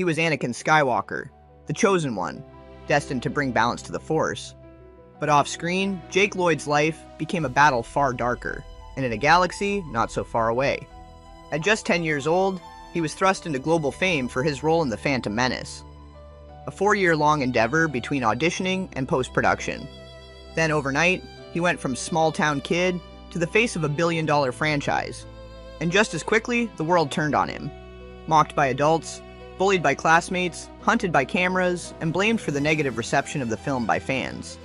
He was Anakin Skywalker, the chosen one, destined to bring balance to the Force. But off-screen, Jake Lloyd's life became a battle far darker, and in a galaxy not so far away. At just 10 years old, he was thrust into global fame for his role in the Phantom Menace, a 4-year-long endeavor between auditioning and post-production. Then overnight, he went from small-town kid to the face of a billion-dollar franchise. And just as quickly, the world turned on him. Mocked by adults, bullied by classmates, hunted by cameras, and blamed for the negative reception of the film by fans.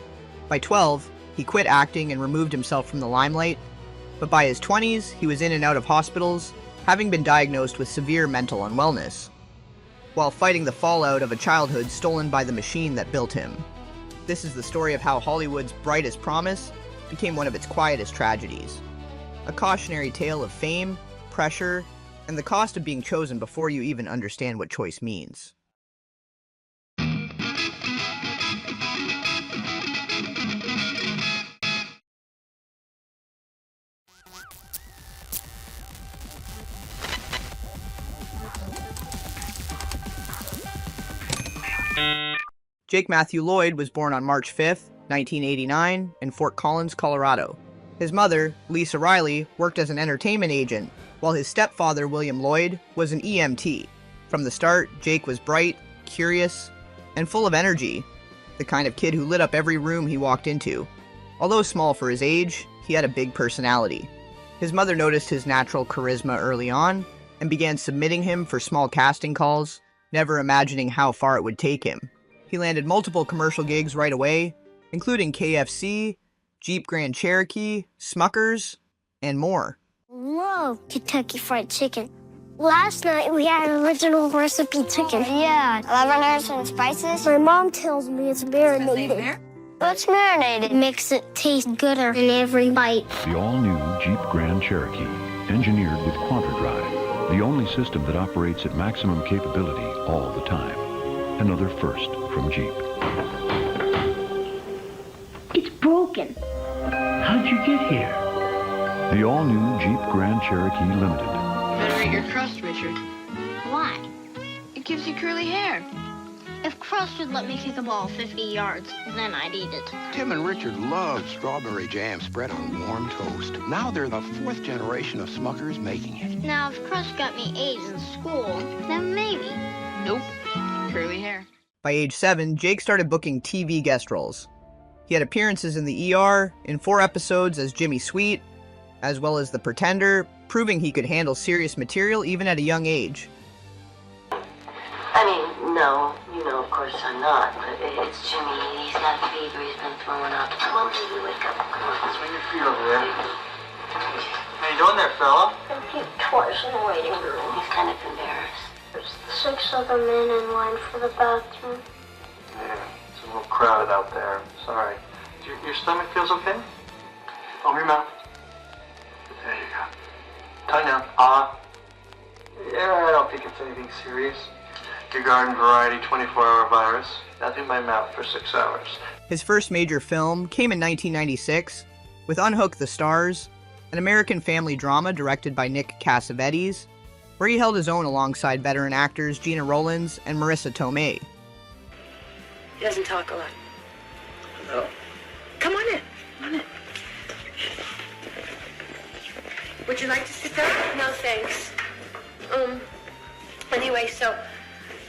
By 12, he quit acting and removed himself from the limelight, but by his 20s, he was in and out of hospitals, having been diagnosed with severe mental unwellness, while fighting the fallout of a childhood stolen by the machine that built him. This is the story of how Hollywood's brightest promise became one of its quietest tragedies. A cautionary tale of fame, pressure, and the cost of being chosen before you even understand what choice means. Jake Matthew Lloyd was born on March 5th, 1989, in Fort Collins, Colorado. His mother, Lisa Riley, worked as an entertainment agent, while his stepfather, William Lloyd, was an EMT. From the start, Jake was bright, curious, and full of energy, the kind of kid who lit up every room he walked into. Although small for his age, he had a big personality. His mother noticed his natural charisma early on, and began submitting him for small casting calls, never imagining how far it would take him. He landed multiple commercial gigs right away, including KFC, Jeep Grand Cherokee, Smuckers, and more. Love Kentucky Fried Chicken. Last night we had original recipe chicken. Yeah, 11 herbs and spices. My mom tells me it's marinated. What's marinated? Makes it taste gooder in every bite. The all-new Jeep Grand Cherokee, engineered with QuantaDrive, the only system that operates at maximum capability all the time. Another first from Jeep. It's broken. How'd you get here? The all-new Jeep Grand Cherokee Limited. Better eat your crust, Richard. Why? It gives you curly hair. If Crust would let me kick a ball 50 yards, then I'd eat it. Tim and Richard love strawberry jam spread on warm toast. Now they're the 4th generation of Smuckers making it. Now, if Crust got me A's in school, then maybe. Nope. Curly hair. By age 7, Jake started booking TV guest roles. He had appearances in the ER, in 4 episodes as Jimmy Sweet, as well as The Pretender, proving he could handle serious material even at a young age. I mean, no, of course I'm not, but it's Jimmy. He's got a fever, he's been throwing up. Come on, baby, wake up. Come on. Swing your feet over there. How you doing there, fella? I puked twice in the waiting room. He's kind of embarrassed. There's 6 other men in line for the bathroom. Yeah, it's a little crowded out there. Sorry. Your stomach feels okay? Open your mouth. There you go. Tongue down. Yeah, I don't think it's anything serious. Your garden variety 24-hour virus. Nothing in my mouth for 6 hours. His first major film came in 1996 with Unhook the Stars, an American family drama directed by Nick Cassavetes, where he held his own alongside veteran actors Gina Rowlands and Marissa Tomei. He doesn't talk a lot. No. Come on in. Come on in. Would you like to sit down? No, thanks. Anyway, so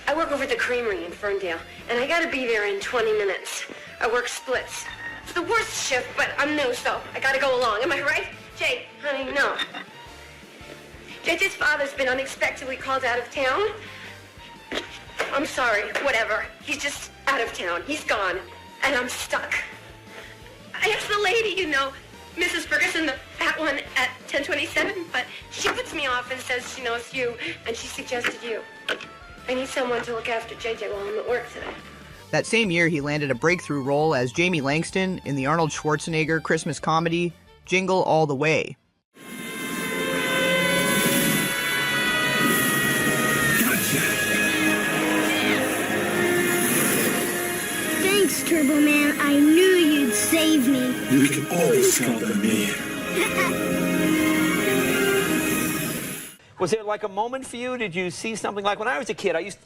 I work over at the creamery in Ferndale, and I gotta be there in 20 minutes. I work splits. It's the worst shift, but I'm new, so I gotta go along. Am I right? Jake, honey, no. JJ's father's been unexpectedly called out of town. I'm sorry, whatever. He's just out of town. He's gone, and I'm stuck. I asked the lady, Mrs. Ferguson, the fat one at 1027, but she puts me off and says she knows you, and she suggested you. I need someone to look after JJ while I'm at work today. That same year, he landed a breakthrough role as Jamie Langston in the Arnold Schwarzenegger Christmas comedy Jingle All the Way. Thanks, Turbo Man. I knew you'd save me. You can always count on me. Was there like a moment for you? Did you see something like when I was a kid? I used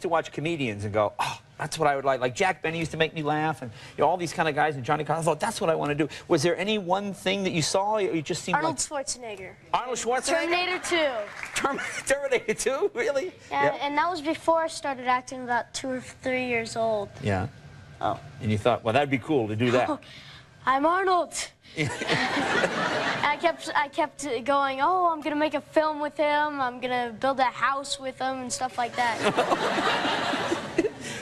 to watch comedians and go, oh, that's what I would like. Like Jack Benny used to make me laugh, and all these kind of guys, and Johnny Carson. I thought that's what I want to do. Was there any one thing that you saw? Or you just seemed Arnold like Schwarzenegger. Arnold Schwarzenegger. Terminator 2. Terminator 2, really? Yeah, and that was before I started acting, about 2 or 3 years old. Yeah. Oh. And you thought, well, that'd be cool to do that. I'm Arnold. I kept going, oh, I'm gonna make a film with him. I'm gonna build a house with him and stuff like that.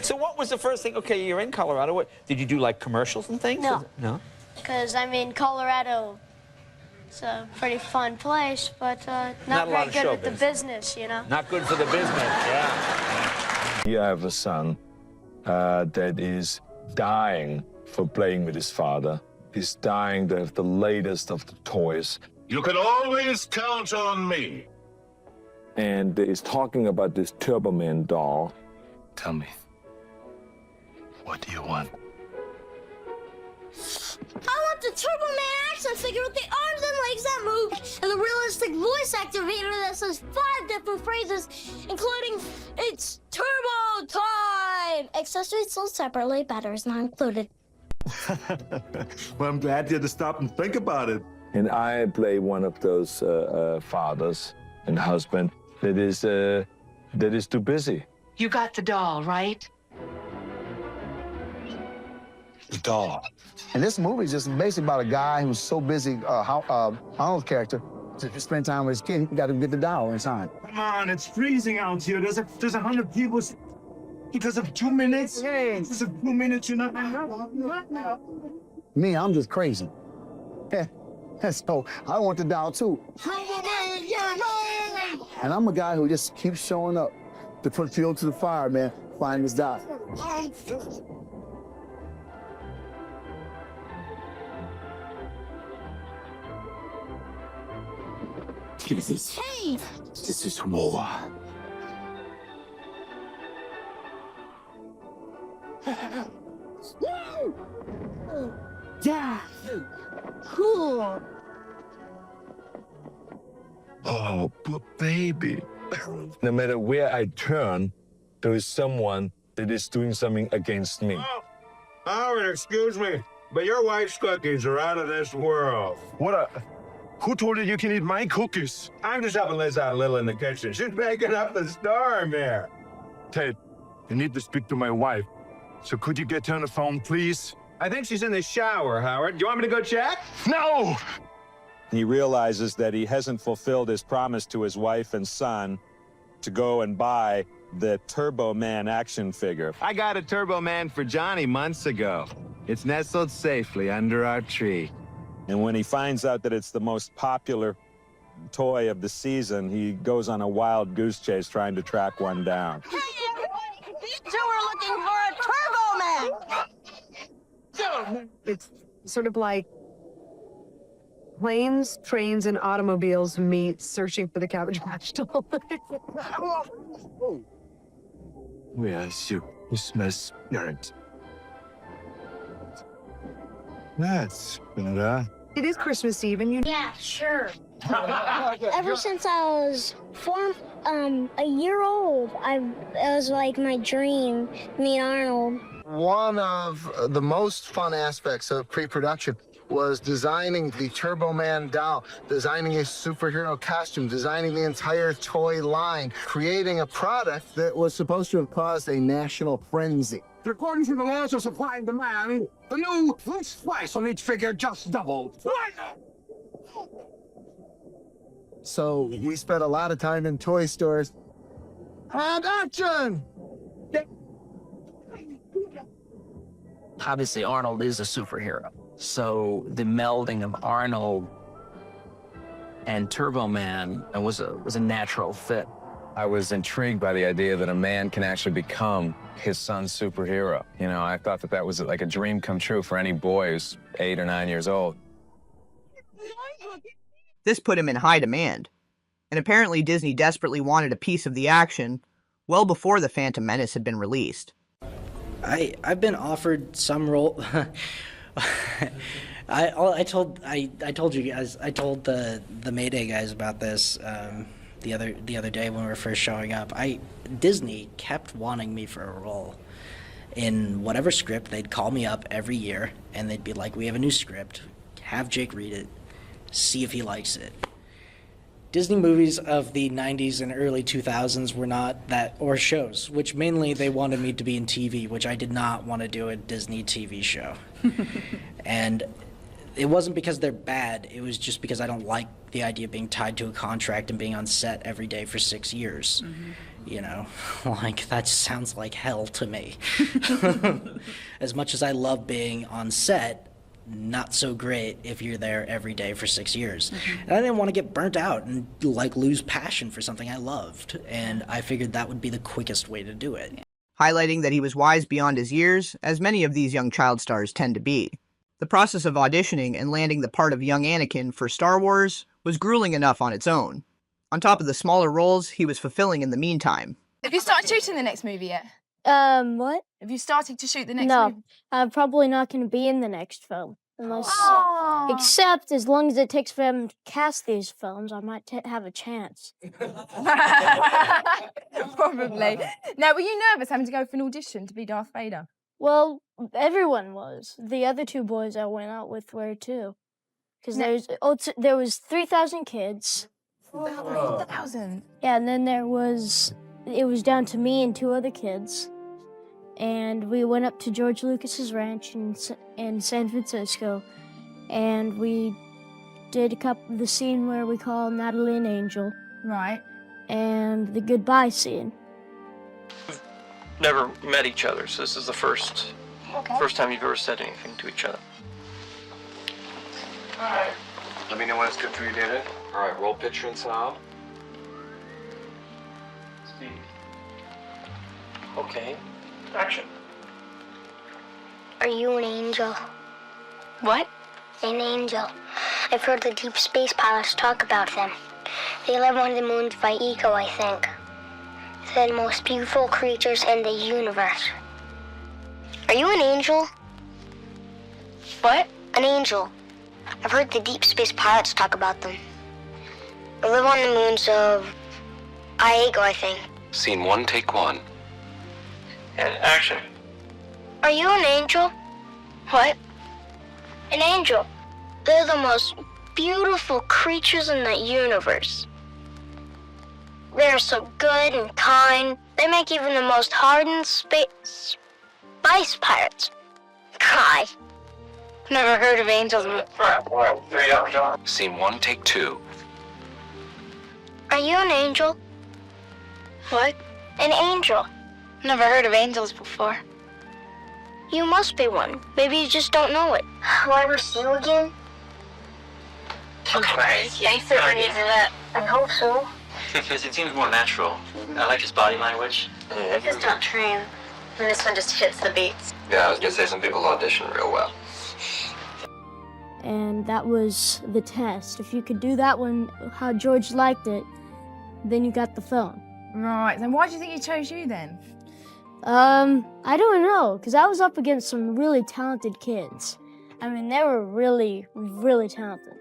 So what was the first thing? Okay, you're in Colorado. What did you do, like commercials and things? No. No. Because I'm in Colorado. It's a pretty fun place, but not very good with the business, you know. Not good for the business. Yeah. Here I have a son that is dying for playing with his father. He's dying to have the latest of the toys. You can always count on me. And he's talking about this Turbo Man doll. Tell me, what do you want? I want the Turbo Man action figure with the arms and legs that move, and the realistic voice activator that says 5 different phrases, including "It's Turbo Time." Accessories sold separately, batteries not included. Well, I'm glad you had to stop and think about it. And I play one of those fathers and husband that is too busy. You got the doll, right? The doll. And this movie is just basically about a guy who's so busy, Arnold's character, to spend time with his kid, he got to get the doll in time. Come on, it's freezing out here. There's 100 people. Because of 2 minutes? Because of 2 minutes, you're not... Me, I'm just crazy. Yeah. So I want the doll too. And I'm a guy who just keeps showing up to put fuel to the fire, man. Find this doll. Jesus. Hey! This is war. Yeah. Cool. Oh, but baby. No matter where I turn, there is someone that is doing something against me. Oh, Howard, excuse me, but your wife's cookies are out of this world. Who told you you can eat my cookies? I'm just helping Liz out a little in the kitchen. She's making up the storm here. Ted, you need to speak to my wife. So could you get her on the phone, please? I think she's in the shower, Howard. Do you want me to go check? No! He realizes that he hasn't fulfilled his promise to his wife and son to go and buy the Turbo Man action figure. I got a Turbo Man for Johnny months ago. It's nestled safely under our tree. And when he finds out that it's the most popular toy of the season, he goes on a wild goose chase trying to track one down. Hey, you two are looking for a Turbo Man! It's sort of like planes, trains, and automobiles meet searching for the Cabbage Patch doll. Where's your Christmas spirit? That's better. It is Christmas Eve, and you... Yeah, sure. Ever since I was a year old, it was like my dream, me and Arnold. One of the most fun aspects of pre-production was designing the Turbo Man doll, designing his superhero costume, designing the entire toy line, creating a product that was supposed to have caused a national frenzy. According to the laws of supply and demand, the new list price on each figure just doubled. So we spent a lot of time in toy stores. And action! Obviously, Arnold is a superhero. So the melding of Arnold and Turbo Man was a natural fit. I was intrigued by the idea that a man can actually become his son's superhero. You know, I thought that was like a dream come true for any boy who's 8 or 9 years old. This put him in high demand, and apparently Disney desperately wanted a piece of the action well before the Phantom Menace had been released. I've been offered some role. I told you guys, I told the Mayday guys about this. the other day when we were first showing up. Disney kept wanting me for a role. In whatever script, they'd call me up every year, and they'd be like, we have a new script, have Jake read it, see if he likes it. Disney movies of the 90s and early 2000s were not that, or shows, which mainly they wanted me to be in TV, which I did not want to do a Disney TV show. And it wasn't because they're bad, it was just because I don't like the idea of being tied to a contract and being on set every day for 6 years. You know, like, that sounds like hell to me. As much as I love being on set, not so great if you're there every day for 6 years. And I didn't want to get burnt out and, like, lose passion for something I loved. And I figured that would be the quickest way to do it. Highlighting that he was wise beyond his years, as many of these young child stars tend to be. The process of auditioning and landing the part of young Anakin for Star Wars was grueling enough on its own, on top of the smaller roles he was fulfilling in the meantime. Have you started shooting the next movie yet? What? Have you started to shoot the next movie? No, I'm probably not going to be in the next film. Unless, Oh. except as long as it takes for them to cast these films, I might have a chance. Probably. Now, were you nervous having to go for an audition to be Darth Vader? Well, everyone was. The other two boys I went out with were too. Because there was 3,000 kids. 3,000? Yeah, and then it was down to me and two other kids. And we went up to George Lucas's ranch in San Francisco, and we did the scene where we call Natalie an angel. Right. And the goodbye scene. Never met each other, so this is the first time you've ever said anything to each other. Alright. Let me know when it's good for you, David. Alright, roll picture and sound. Steve. Okay. Action. Are you an angel? What? An angel. I've heard the deep space pilots talk about them. They live on the moons by Eco, I think. They're the most beautiful creatures in the universe. Are you an angel? What? An angel. I've heard the deep space pilots talk about them. They live on the moons of Ego, I think. Scene 1, take 1. And action. Are you an angel? What? An angel. They're the most beautiful creatures in the universe. They're so good and kind. They make even the most hardened spice pirates cry. Never heard of angels. Scene 1, take 2. Are you an angel? What? An angel. Never heard of angels before. You must be one. Maybe you just don't know it. Will I ever see you again? Okay. Thanks for any of that. I hope so. Because it seems more natural. I like his body language. I just don't train. And this one just hits the beats. Yeah, I was gonna say some people audition real well. And that was the test. If you could do that one, how George liked it, then you got the phone. Right, then why do you think he chose you then? I don't know, because I was up against some really talented kids. I mean, they were really, really talented.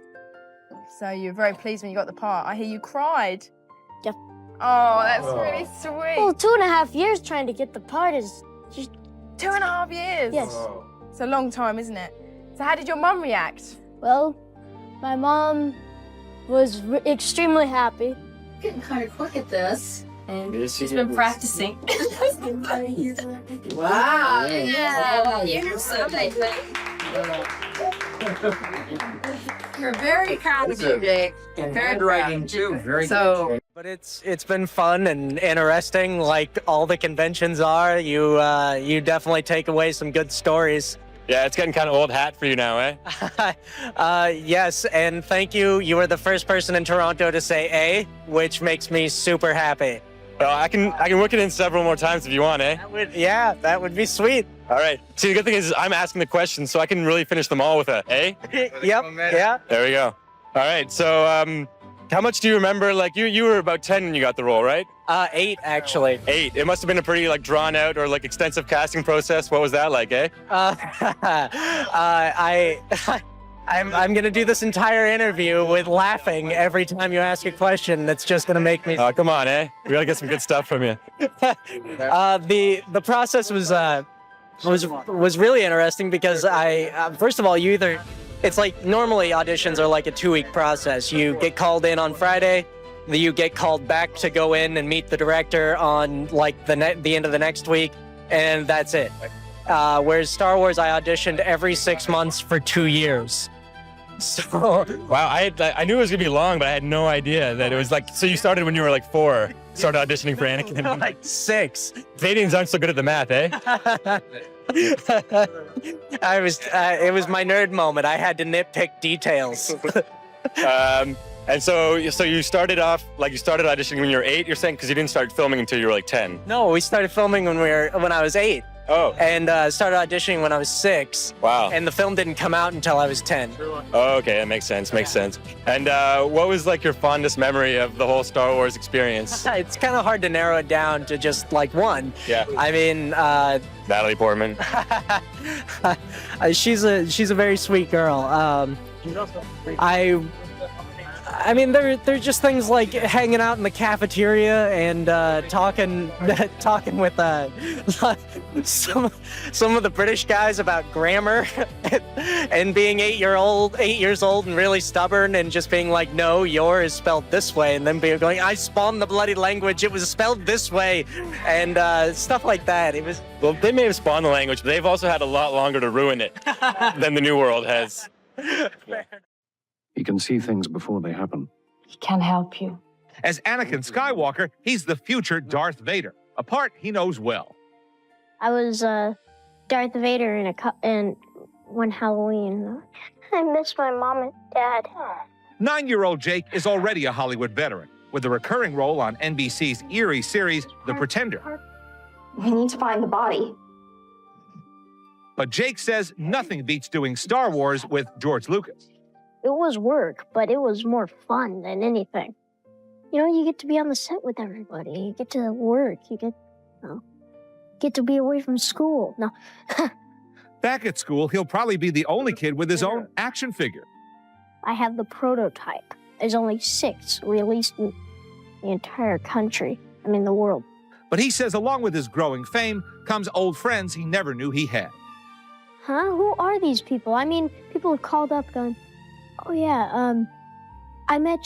So you were very pleased when you got the part. I hear you cried. Yep. Oh, that's really sweet. Well, 2.5 years trying to get the part is just... 2.5 years? Yes. It's a long time, isn't it? So how did your mum react? Well, my mom was extremely happy. Getting kind of quick at this, and she's been practicing. Wow! Yeah, you're so amazing. We're very proud of you, Jake. And handwriting too, very good. But it's been fun and interesting, like all the conventions are. You definitely take away some good stories. Yeah, it's getting kind of old hat for you now, eh? Yes, and thank you. You were the first person in Toronto to say A, which makes me super happy. Well, I can work it in several more times if you want, eh? That would be sweet. All right. See, the good thing is I'm asking the questions, so I can really finish them all with a A. Yep. Yeah. There we go. All right. So, how much do you remember? Like, you were about 10 when you got the role, right? 8 actually. 8. It must have been a pretty drawn out or extensive casting process. What was that like, eh? I'm going to do this entire interview with laughing every time you ask a question. That's just going to make me... Oh, come on, eh? We got to get some good stuff from you. The process was really interesting because first of all, it's like normally auditions are like a 2-week process. You get called in on Friday, you get called back to go in and meet the director on like the end of the next week, and that's it. Whereas Star Wars, I auditioned every 6 months for 2 years. So wow, I knew it was gonna be long, but I had no idea that it was like. So you started when you were like 4, started auditioning for Anakin. Like 6. Canadians aren't so good at the math, eh? It was my nerd moment. I had to nitpick details. And so you started off, like you started auditioning when you were 8, you're saying, because you didn't start filming until you were like 10. No, we started filming when I was 8. Oh. And started auditioning when I was 6. Wow. And the film didn't come out until I was 10. Oh, okay, that makes sense, And what was like your fondest memory of the whole Star Wars experience? It's kind of hard to narrow it down to just like one. Yeah. I mean, Natalie Portman. she's a very sweet girl. I mean, they're just things like hanging out in the cafeteria and talking with some of the British guys about grammar and being 8 years old and really stubborn and just being like, no, your is spelled this way, and then being going, I spawned the bloody language, it was spelled this way, and stuff like that. It was. Well, they may have spawned the language, but they've also had a lot longer to ruin it than the New World has. He can see things before they happen. He can help you. As Anakin Skywalker, he's the future Darth Vader, a part he knows well. I was Darth Vader in one Halloween. I miss my mom and dad. 9-year-old Jake is already a Hollywood veteran, with a recurring role on NBC's eerie series, The Pretender. We need to find the body. But Jake says nothing beats doing Star Wars with George Lucas. It was work, but it was more fun than anything. You know, you get to be on the set with everybody. You get to work. You get to be away from school. No. Back at school, he'll probably be the only kid with his own action figure. I have the prototype. There's only 6 released in the entire country. I mean, the world. But he says along with his growing fame comes old friends he never knew he had. Huh? Who are these people? I mean, people have called up going, oh yeah, I met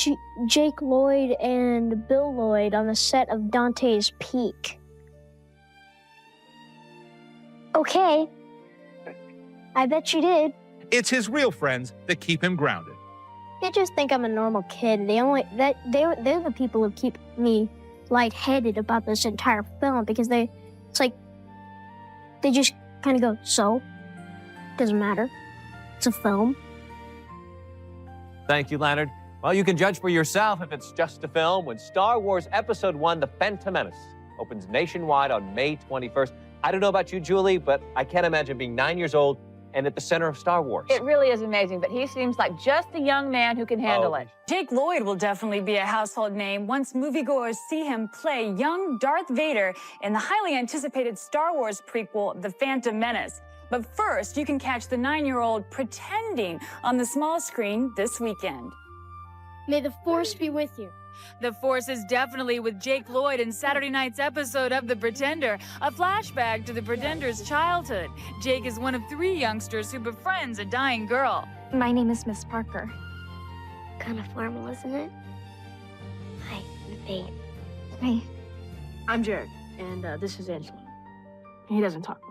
Jake Lloyd and Bill Lloyd on the set of Dante's Peak. Okay. I bet you did. It's his real friends that keep him grounded. They just think I'm a normal kid. They're the people who keep me lightheaded about this entire film because they just kind of go, so? Doesn't matter. It's a film. Thank you, Leonard. Well, you can judge for yourself if it's just a film when Star Wars Episode 1, The Phantom Menace, opens nationwide on May 21st. I don't know about you, Julie, but I can't imagine being 9 years old and at the center of Star Wars. It really is amazing, but he seems like just a young man who can handle it. Jake Lloyd will definitely be a household name once moviegoers see him play young Darth Vader in the highly anticipated Star Wars prequel, The Phantom Menace. But first, you can catch the 9-year-old pretending on the small screen this weekend. May the Force be with you. The Force is definitely with Jake Lloyd in Saturday night's episode of The Pretender, a flashback to the Pretender's childhood. Jake is one of 3 youngsters who befriends a dying girl. My name is Miss Parker. Kind of formal, isn't it? Hi, I'm Faye. Hey. I'm Jared, and this is Angela. He doesn't talk.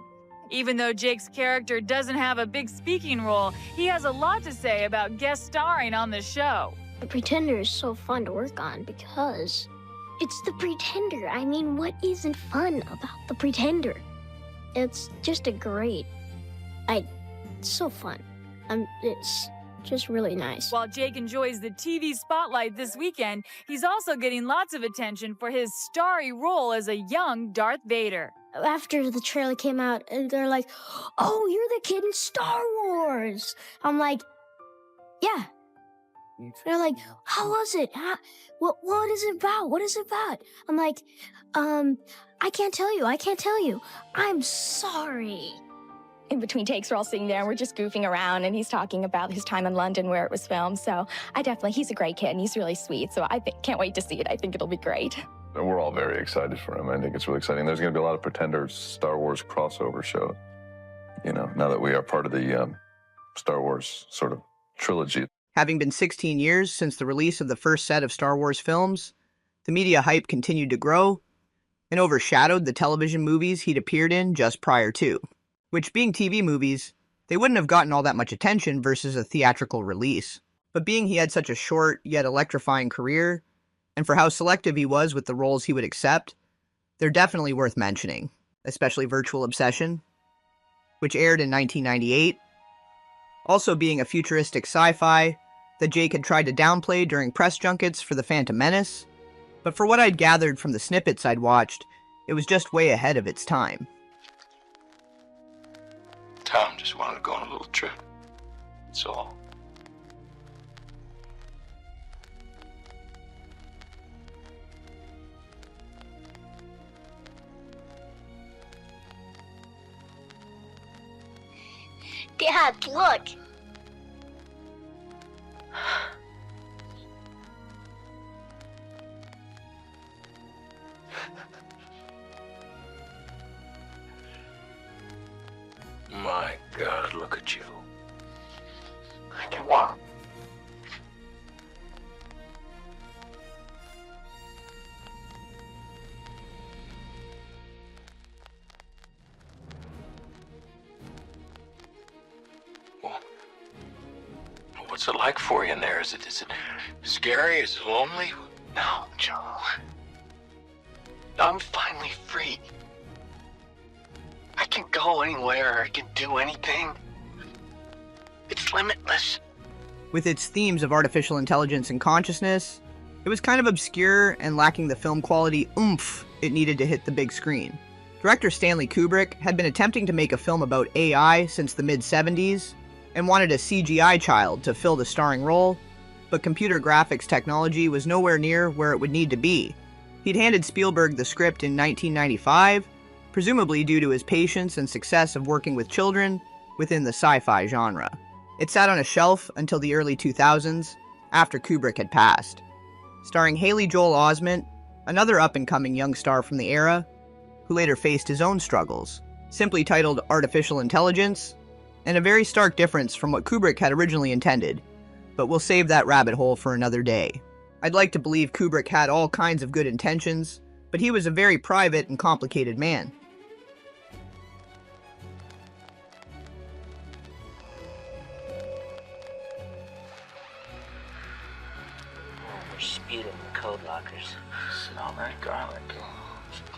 Even though Jake's character doesn't have a big speaking role, he has a lot to say about guest starring on the show. The Pretender is so fun to work on because it's the Pretender. I mean, what isn't fun about the Pretender? It's just it's so fun. It's just really nice. While Jake enjoys the TV spotlight this weekend, he's also getting lots of attention for his starry role as a young Darth Vader. After the trailer came out, and they're like, oh, you're the kid in Star Wars. I'm like, yeah. They're like, how was it? What is it about? What is it about? I'm like, I can't tell you. I'm sorry. in between takes, we're all sitting there and we're just goofing around, and he's talking about his time in London where it was filmed. So he's a great kid and he's really sweet. So I can't wait to see it. I think it'll be great. And we're all very excited for him. I think it's really exciting. There's going to be a lot of Pretenders Star Wars crossover show, you know, now that we are part of the Star Wars sort of trilogy. Having been 16 years since the release of the first set of Star Wars films, the media hype continued to grow and overshadowed the television movies he'd appeared in just prior to, which, being TV movies, they wouldn't have gotten all that much attention versus a theatrical release. But being he had such a short yet electrifying career, and for how selective he was with the roles he would accept, they're definitely worth mentioning, especially Virtual Obsession, which aired in 1998, also being a futuristic sci-fi that Jake had tried to downplay during press junkets for the Phantom Menace, but for what I'd gathered from the snippets I'd watched, it was just way ahead of its time. Tom just wanted to go on a little trip. That's all. Dad, look. My God, look at you. Come on. Well, what's it like for you in there? Is it scary? Is it lonely? No, Joe. I'm finally free. I can go anywhere, I can do anything. It's limitless. With its themes of artificial intelligence and consciousness, it was kind of obscure and lacking the film quality oomph it needed to hit the big screen. Director Stanley Kubrick had been attempting to make a film about AI since the mid-70s, and wanted a CGI child to fill the starring role, but computer graphics technology was nowhere near where it would need to be. He'd handed Spielberg the script in 1995, presumably due to his patience and success of working with children within the sci-fi genre. It sat on a shelf until the early 2000s, after Kubrick had passed. Starring Haley Joel Osment, another up-and-coming young star from the era, who later faced his own struggles, simply titled Artificial Intelligence, and a very stark difference from what Kubrick had originally intended, but we'll save that rabbit hole for another day. I'd like to believe Kubrick had all kinds of good intentions, but he was a very private and complicated man. We're spewing the code lockers. Smell that garlic.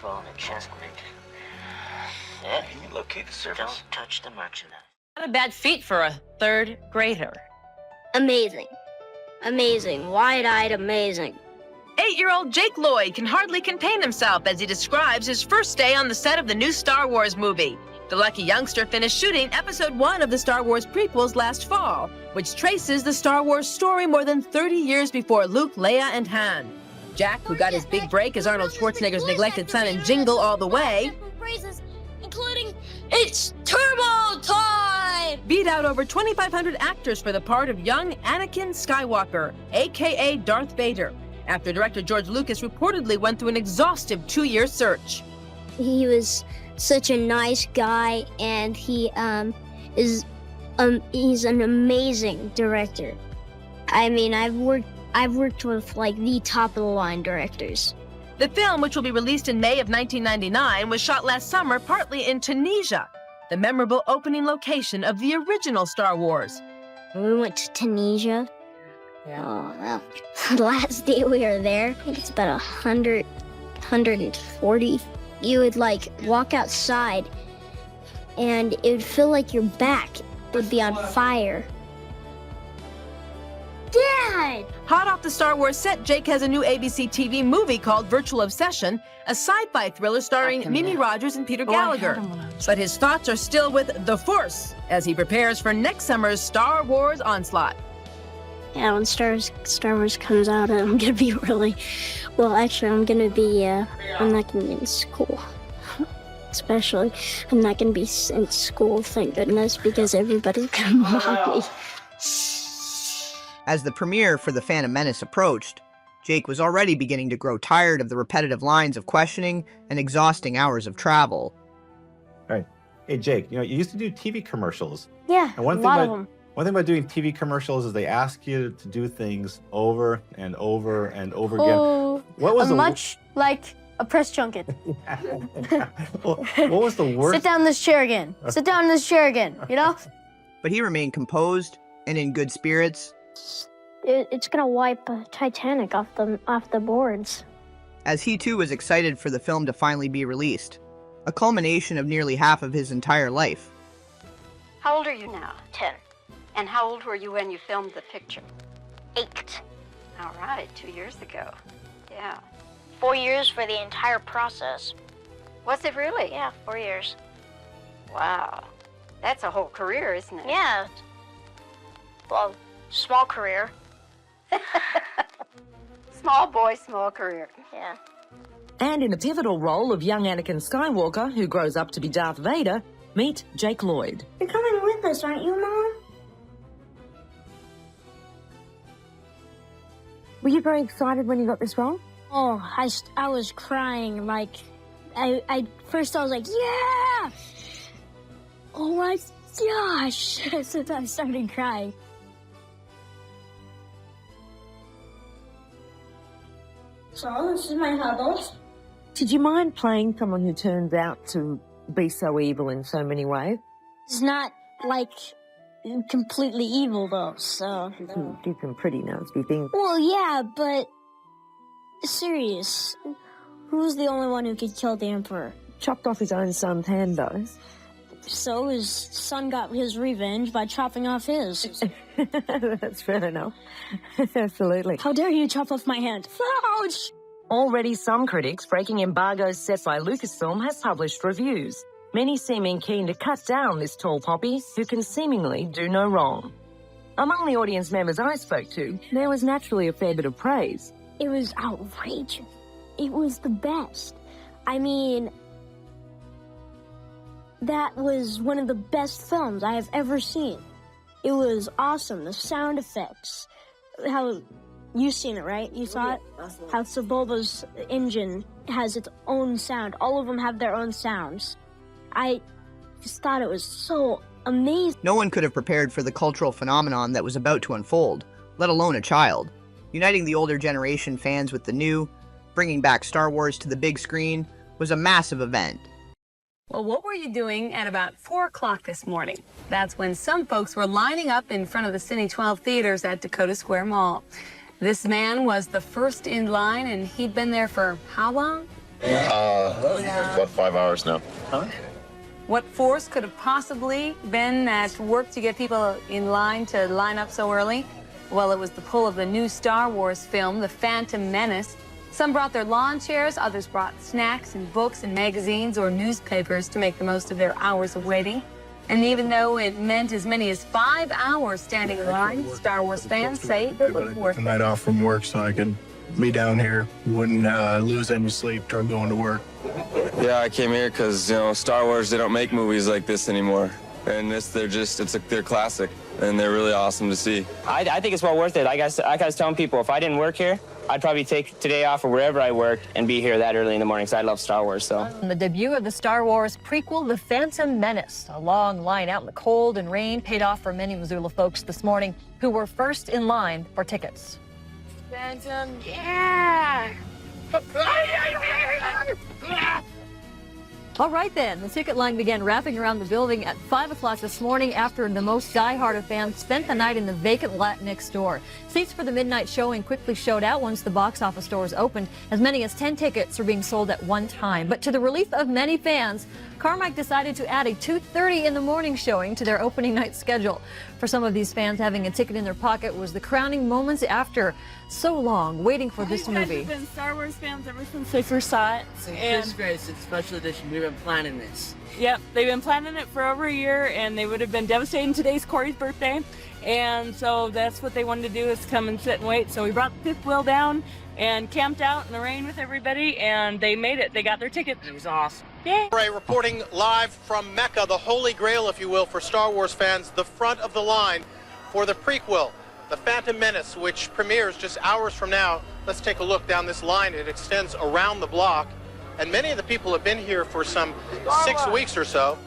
Blowing a chest break. Yeah, can you locate the surface? Don't touch the merchandise. Not a bad feat for a third grader. Amazing. Amazing. Wide-eyed amazing. 8-year-old Jake Lloyd can hardly contain himself as he describes his first day on the set of the new Star Wars movie. The lucky youngster finished shooting Episode 1 of the Star Wars prequels last fall, which traces the Star Wars story more than 30 years before Luke, Leia, and Han. Jack, who got his big break as Arnold Schwarzenegger's neglected son in Jingle All the Way, including It's Turbo Time! beat out over 2,500 actors for the part of young Anakin Skywalker, aka Darth Vader, after director George Lucas reportedly went through an exhaustive 2-year search. He was such a nice guy, and he's an amazing director. I mean, I've worked with like the top of the line directors. The film, which will be released in May of 1999, was shot last summer partly in Tunisia, the memorable opening location of the original Star Wars. We went to Tunisia. Yeah. Oh, well, the last day we were there, I think it's about 140. You would like walk outside and it would feel like your back would be on fire. Dad! Hot off the Star Wars set, Jake has a new ABC TV movie called Virtual Obsession, a sci-fi thriller starring Mimi Rogers and Peter Gallagher. But his thoughts are still with The Force as he prepares for next summer's Star Wars onslaught. Yeah, when Star Wars comes out, I'm gonna be really, well, actually, I'm not gonna be in school. Especially, I'm not going to be in school, thank goodness, because everybody's going to mock me. As the premiere for The Phantom Menace approached, Jake was already beginning to grow tired of the repetitive lines of questioning and exhausting hours of travel. All right. Hey, Jake, you used to do TV commercials. Yeah, and a lot of them. One thing about doing TV commercials is they ask you to do things over and over and over again. What was much like a press junket. What was the worst? Sit down in this chair again. Sit down in this chair again, you know? But he remained composed and in good spirits. It's gonna wipe Titanic off the boards. As he too was excited for the film to finally be released, a culmination of nearly half of his entire life. How old are you now? 10. And how old were you when you filmed the picture? 8. All right, 2 years ago. Yeah. 4 years for the entire process. Was it really? Yeah, 4 years. Wow. That's a whole career, isn't it? Yeah. Well, small career. Small boy, small career. Yeah. And in a pivotal role of young Anakin Skywalker, who grows up to be Darth Vader, meet Jake Lloyd. You're coming with us, aren't you, Mom? Were you very excited when you got this role? Oh, I was crying. Like, first I was like, yeah! Oh my gosh! So I started crying. So, this is my house. Did you mind playing someone who turns out to be so evil in so many ways? It's not, like, completely evil, though, so... You can do some pretty nasty things. Well, yeah, but... Serious. Who's the only one who could kill the Emperor? Chopped off his own son's hand, though. So his son got his revenge by chopping off his. That's fair enough. Absolutely. How dare you chop off my hand? Ouch! Already some critics breaking embargoes set by Lucasfilm has published reviews, many seeming keen to cut down this tall poppy who can seemingly do no wrong. Among the audience members I spoke to, there was naturally a fair bit of praise. It was outrageous. It was the best. I mean, that was one of the best films I have ever seen. It was awesome. The sound effects, how you've seen it, right? You saw it? How Sebulba's engine has its own sound. All of them have their own sounds. I just thought it was so amazing. No one could have prepared for the cultural phenomenon that was about to unfold, let alone a child. Uniting the older generation fans with the new, bringing back Star Wars to the big screen, was a massive event. Well, what were you doing at about 4 o'clock this morning? That's when some folks were lining up in front of the Cine 12 theaters at Dakota Square Mall. This man was the first in line, and he'd been there for how long? About 5 hours now. Huh? What force could have possibly been at work to get people in line to line up so early? Well, it was the pull of the new Star Wars film, The Phantom Menace. Some brought their lawn chairs, others brought snacks and books and magazines or newspapers to make the most of their hours of waiting. And even though it meant as many as 5 hours standing in line, Star Wars fans say it was worth it. A night off from work so I could be down here, wouldn't lose any sleep during going to work. Yeah, I came here because, Star Wars, they don't make movies like this anymore. And they're classic, and they're really awesome to see. I think it's well worth it. Like I was telling people, if I didn't work here, I'd probably take today off or wherever I work and be here that early in the morning because I love Star Wars, so. The debut of the Star Wars prequel, The Phantom Menace. A long line out in the cold and rain paid off for many Missoula folks this morning who were first in line for tickets. Phantom, yeah! All right then, the ticket line began wrapping around the building at 5 o'clock this morning after the most diehard of fans spent the night in the vacant lot next door. Seats for the midnight showing quickly showed out once the box office doors opened. As many as 10 tickets were being sold at one time. But to the relief of many fans, Carmike decided to add a 2:30 in the morning showing to their opening night schedule. For some of these fans, having a ticket in their pocket was the crowning moments after so long waiting for this movie. We've been Star Wars fans ever since they first saw it. It's great. It's a special edition. We've been planning this. Yep, they've been planning it for over a year, and they would have been devastating. Today's Corey's birthday, and so that's what they wanted to do, is come and sit and wait. So we brought the fifth wheel down, and camped out in the rain with everybody, and they made it. They got their ticket. It was awesome. Yay! Ray reporting live from Mecca, the holy grail, if you will, for Star Wars fans, the front of the line for the prequel, The Phantom Menace, which premieres just hours from now. Let's take a look down this line. It extends around the block, and many of the people have been here for some 6 weeks or so.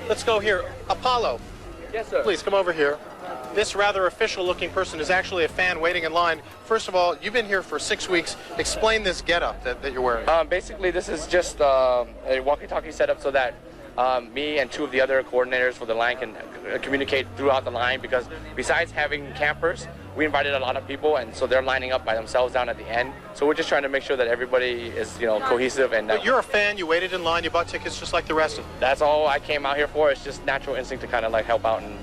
Let's go here. Apollo. Yes, sir. Please come over here. This rather official-looking person is actually a fan waiting in line. First of all, you've been here for 6 weeks. Explain this getup that you're wearing. Basically, this is just a walkie-talkie setup so that me and 2 of the other coordinators for the line can communicate throughout the line, because besides having campers, we invited a lot of people, and so they're lining up by themselves down at the end. So we're just trying to make sure that everybody is, cohesive. And But you're a fan. You waited in line. You bought tickets just like the rest of them. That's all I came out here for. It's just natural instinct to kind of like help out and,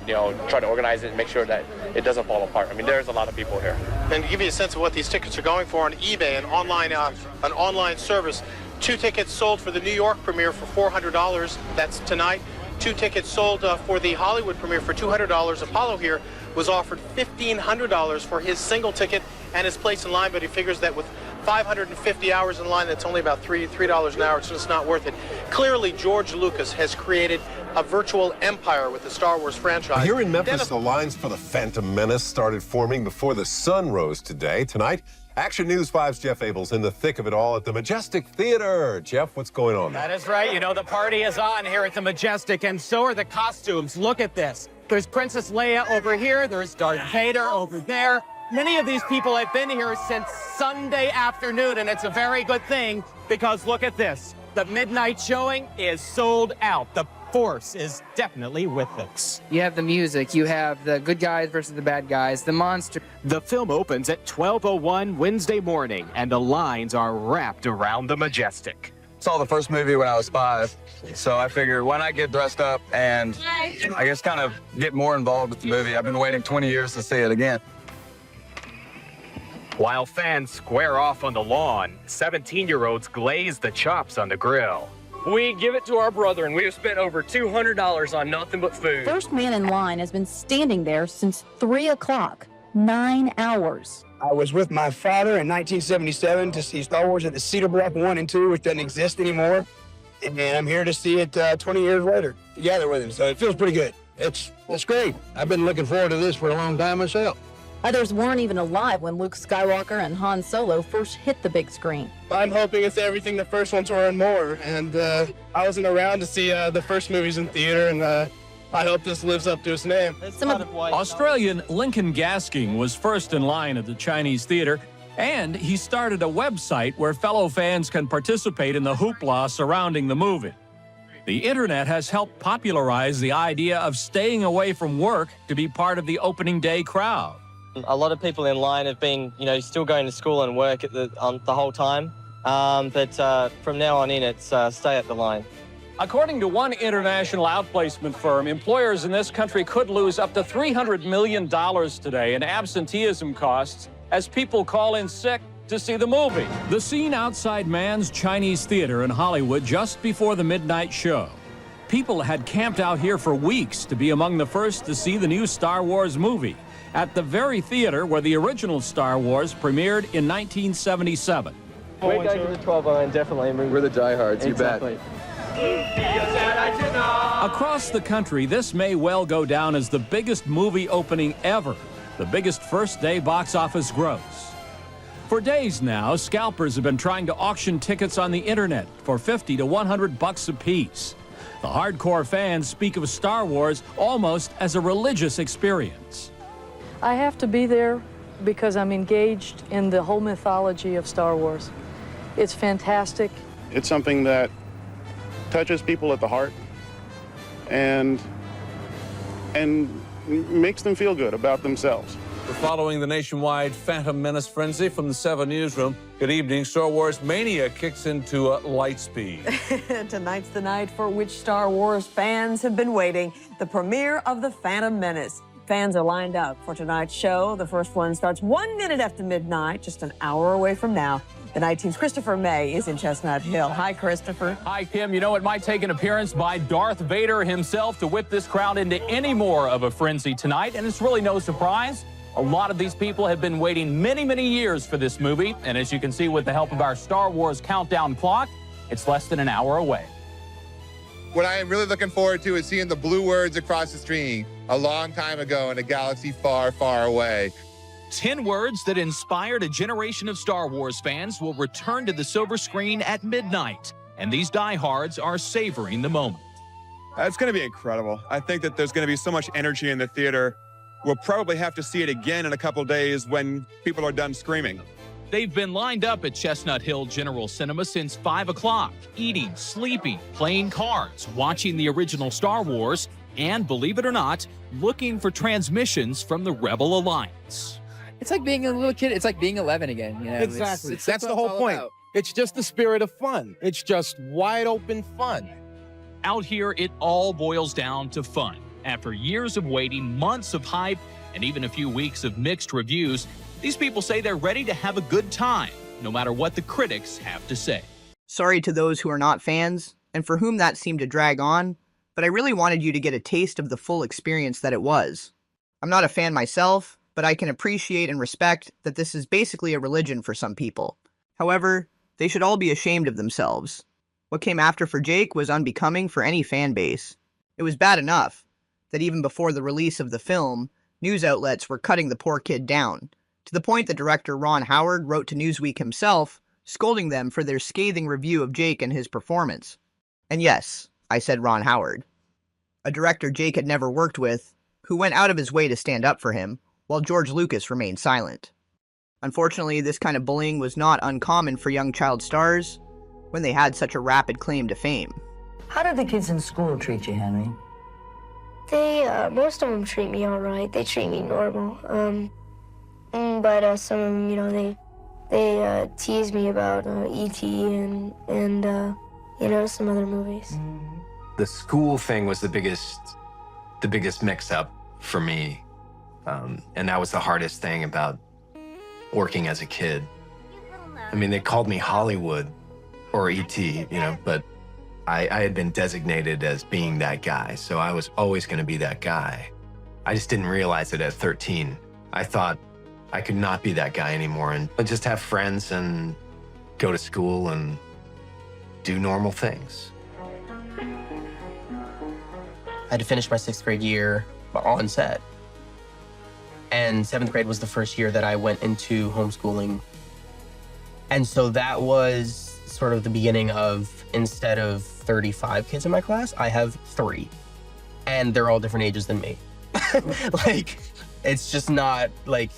try to organize it and make sure that it doesn't fall apart. I mean, there's a lot of people here. And to give you a sense of what these tickets are going for on eBay, an online service, 2 tickets sold for the New York premiere for $400. That's tonight. 2 tickets sold for the Hollywood premiere for $200. Apollo here was offered $1,500 for his single ticket and his place in line, but he figures that with 550 hours in line, that's only about $3 an hour. It's just not worth it. Clearly, George Lucas has created a virtual empire with the Star Wars franchise. Here in Memphis, the lines for the Phantom Menace started forming before the sun rose today. Tonight, Action News 5's Jeff Abel's in the thick of it all at the Majestic Theater. Jeff, what's going on there? That is right. The party is on here at the Majestic, and so are the costumes. Look at this. There's Princess Leia over here. There's Darth Vader over there. Many of these people have been here since Sunday afternoon, and it's a very good thing because look at this. The midnight showing is sold out. The Force is definitely with us. You have the music, you have the good guys versus the bad guys, the monster. The film opens at 12:01 Wednesday morning, and the lines are wrapped around the Majestic. Saw the first movie when I was 5, so I figured why not get dressed up and I guess kind of get more involved with the movie. I've been waiting 20 years to see it again. While fans square off on the lawn, 17-year-olds glaze the chops on the grill. We give it to our brother, and we have spent over $200 on nothing but food. First man in line has been standing there since 3 o'clock, 9 hours. I was with my father in 1977 to see Star Wars at the Cedar Bluff 1 and 2, which doesn't exist anymore. And I'm here to see it 20 years later, together with him. So it feels pretty good. It's great. I've been looking forward to this for a long time myself. Others weren't even alive when Luke Skywalker and Han Solo first hit the big screen. I'm hoping it's everything the first ones were and more. And I wasn't around to see the first movies in theater, and I hope this lives up to its name. Australian Lincoln Gasking was first in line at the Chinese theater, and he started a website where fellow fans can participate in the hoopla surrounding the movie. The internet has helped popularize the idea of staying away from work to be part of the opening day crowd. A lot of people in line have been, still going to school and work at the whole time. But from now on in, it's stay at the line. According to one international outplacement firm, employers in this country could lose up to $300 million today in absenteeism costs as people call in sick to see the movie. The scene outside Mann's Chinese Theater in Hollywood just before the midnight show. People had camped out here for weeks to be among the first to see the new Star Wars movie at the very theater where the original Star Wars premiered in 1977. We're going to the 12 line, definitely. We're the diehards, exactly. You bet. Across the country, this may well go down as the biggest movie opening ever, the biggest first-day box office gross. For days now, scalpers have been trying to auction tickets on the internet for $50 to $100 a piece. The hardcore fans speak of Star Wars almost as a religious experience. I have to be there because I'm engaged in the whole mythology of Star Wars. It's fantastic. It's something that touches people at the heart and makes them feel good about themselves. We're following the nationwide Phantom Menace frenzy from the 7 Newsroom. Good evening. Star Wars mania kicks into light speed. Tonight's the night for which Star Wars fans have been waiting, the premiere of The Phantom Menace. Fans are lined up for tonight's show. The first one starts 1 minute after midnight, just an hour away from now. The night team's Christopher May is in Chestnut Hill. Hi, Christopher. Hi, Kim. It might take an appearance by Darth Vader himself to whip this crowd into any more of a frenzy tonight, and it's really no surprise. A lot of these people have been waiting many, many years for this movie, and as you can see with the help of our Star Wars countdown clock, it's less than an hour away. What I am really looking forward to is seeing the blue words across the screen a long time ago in a galaxy far, far away. 10 words that inspired a generation of Star Wars fans will return to the silver screen at midnight, and these diehards are savoring the moment. It's going to be incredible. I think that there's going to be so much energy in the theater. We'll probably have to see it again in a couple days when people are done screaming. They've been lined up at Chestnut Hill General Cinema since 5 o'clock, eating, sleeping, playing cards, watching the original Star Wars, and, believe it or not, looking for transmissions from the Rebel Alliance. It's like being a little kid. It's like being 11 again. You know? Exactly. It's That's what the whole it's all point. about. It's just the spirit of fun. It's just wide open fun. Out here, it all boils down to fun. After years of waiting, months of hype, and even a few weeks of mixed reviews, these people say they're ready to have a good time, no matter what the critics have to say. Sorry to those who are not fans, and for whom that seemed to drag on, but I really wanted you to get a taste of the full experience that it was. I'm not a fan myself, but I can appreciate and respect that this is basically a religion for some people. However, they should all be ashamed of themselves. What came after for Jake was unbecoming for any fan base. It was bad enough that even before the release of the film, news outlets were cutting the poor kid down, to the point that director Ron Howard wrote to Newsweek himself, scolding them for their scathing review of Jake and his performance. And yes, I said Ron Howard. A director Jake had never worked with, who went out of his way to stand up for him, while George Lucas remained silent. Unfortunately, this kind of bullying was not uncommon for young child stars when they had such a rapid claim to fame. How do the kids in school treat you, Henry? Most of them treat me all right. They treat me normal. But some of them, you know, they tease me about E.T. and you know, some other movies. The school thing was the biggest mix-up for me, and that was the hardest thing about working as a kid. I mean, they called me Hollywood or E.T., you know, but I had been designated as being that guy, so I was always going to be that guy. I just didn't realize it at 13. I thought I could not be that guy anymore and just have friends and go to school and do normal things. I had to finish my 6th grade year on set. And 7th grade was the first year that I went into homeschooling. And so that was sort of the beginning of, instead of 35 kids in my class, I have 3. And they're all different ages than me. Like, it's just not a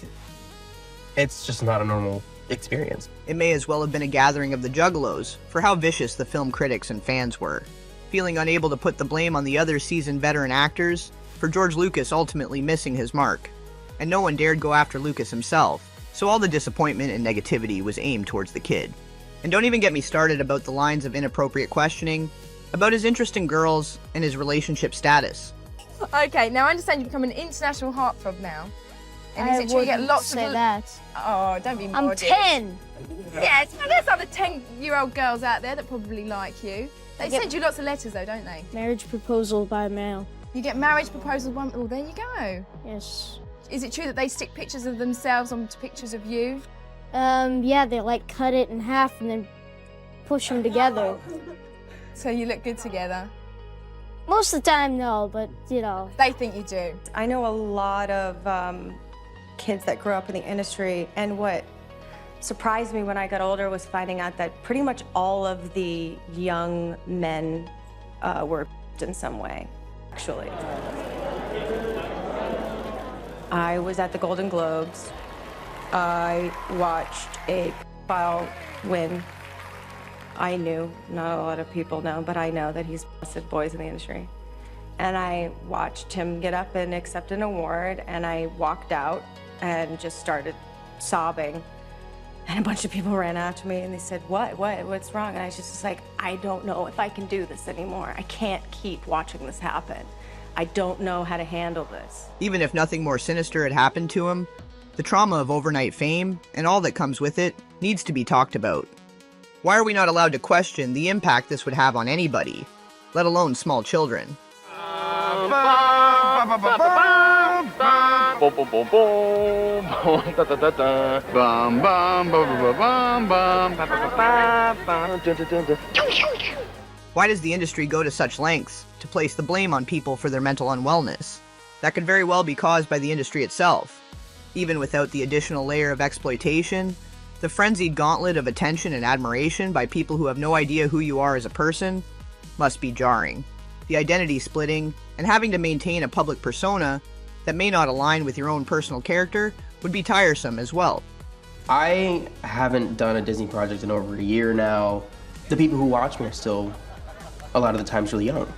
normal experience. It may as well have been a gathering of the Juggalos for how vicious the film critics and fans were, feeling unable to put the blame on the other seasoned veteran actors for George Lucas ultimately missing his mark. And no one dared go after Lucas himself, so all the disappointment and negativity was aimed towards the kid. And don't even get me started about the lines of inappropriate questioning, about his interest in girls, and his relationship status. Okay, now I understand you've become an international heartthrob now. And is it true you get lots of... that. Oh, don't be modest. I'm 10. Yeah, there's other 10-year-old girls out there that probably like you. They send you lots of letters though, don't they? Marriage proposal by mail. You get marriage proposals, well, there you go. Yes. Is it true that they stick pictures of themselves onto pictures of you? Yeah, they like cut it in half and then push them together. So you look good together? Most of the time, no, but you know. They think you do. I know a lot of kids that grew up in the industry, and what surprised me when I got older was finding out that pretty much all of the young men were in some way, actually. I was at the Golden Globes. I watched a pedophile win. I knew, not a lot of people know, but I know that he's molested boys in the industry. And I watched him get up and accept an award, and I walked out and just started sobbing. And a bunch of people ran after me and they said, what's wrong? And I was just like, I don't know if I can do this anymore. I can't keep watching this happen. I don't know how to handle this. Even if nothing more sinister had happened to him, the trauma of overnight fame, and all that comes with it, needs to be talked about. Why are we not allowed to question the impact this would have on anybody, let alone small children? Boom, boom, boom, boom. Da, da, da, da. Bum, bum, bum, bum, bum, bum. Ba, ba, ba, ba, ba. Dun, dun, dun, dun. Why does the industry go to such lengths to place the blame on people for their mental unwellness? That could very well be caused by the industry itself. Even without the additional layer of exploitation, the frenzied gauntlet of attention and admiration by people who have no idea who you are as a person must be jarring. The identity splitting and having to maintain a public persona that may not align with your own personal character would be tiresome as well. I haven't done a Disney project in over a year now. The people who watch me are still, a lot of the times, really young.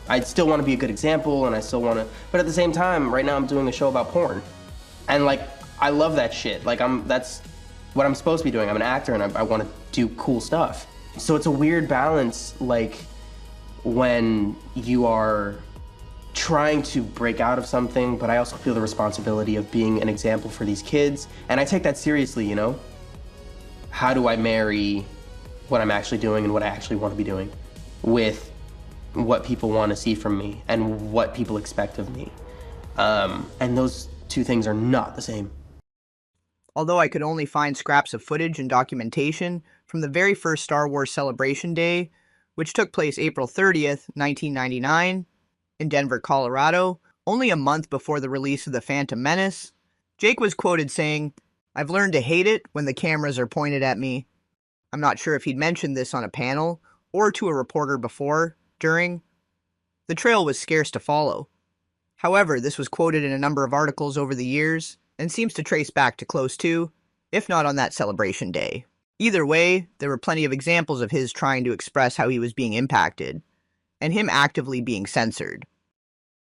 I still want to be a good example, and I still want to, but at the same time, right now I'm doing a show about porn. And like, I love that shit. Like, that's what I'm supposed to be doing. I'm an actor, and I want to do cool stuff. So it's a weird balance, like, when you are trying to break out of something, but I also feel the responsibility of being an example for these kids. And I take that seriously, you know? How do I marry what I'm actually doing and what I actually want to be doing with what people want to see from me and what people expect of me? And those two things are not the same. Although I could only find scraps of footage and documentation from the very first Star Wars Celebration Day, which took place April 30th, 1999, in Denver, Colorado, only a month before the release of The Phantom Menace, Jake was quoted saying, "I've learned to hate it when the cameras are pointed at me." I'm not sure if he'd mentioned this on a panel or to a reporter before, during. The trail was scarce to follow. However, this was quoted in a number of articles over the years and seems to trace back to close to, if not on that Celebration Day. Either way, there were plenty of examples of his trying to express how he was being impacted, and him actively being censored.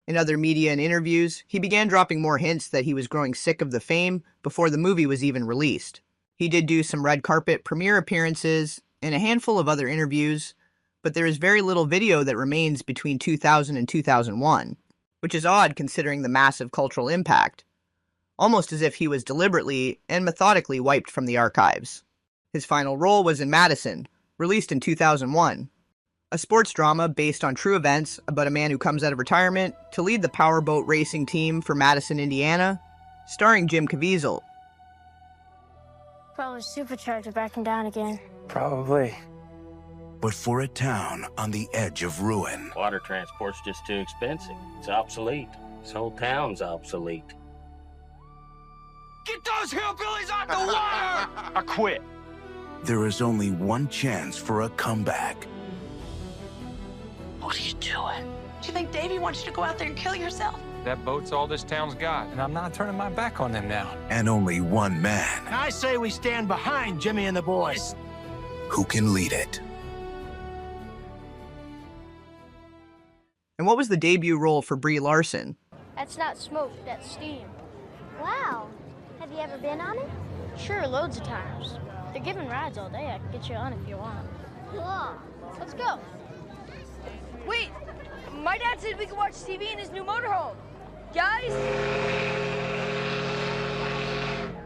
In other media and interviews, he began dropping more hints that he was growing sick of the fame before the movie was even released. He did do some red carpet premiere appearances and a handful of other interviews, but there is very little video that remains between 2000 and 2001, which is odd considering the massive cultural impact, almost as if he was deliberately and methodically wiped from the archives. His final role was in Madison, released in 2001, a sports drama based on true events about a man who comes out of retirement to lead the powerboat racing team for Madison, Indiana, starring Jim Caviezel. Probably supercharger backing down again. Probably. But for a town on the edge of ruin, Water transport's just too expensive. It's obsolete. This whole town's obsolete. Get those hillbillies off the water! I quit. there is only one chance for a comeback. What are you doing? Do you think Davy wants you to go out there and kill yourself? That boat's all this town's got, and I'm not turning my back on them now. And only one man I say we stand behind Jimmy and the boys. who can lead it. And what was the debut role for Brie Larson? That's not smoke, that's steam. Wow. Have you ever been on it? Sure, loads of times. They're giving rides all day. I can get you on if you want. Cool. Let's go. Wait, my dad said we could watch TV in his new motorhome. Guys?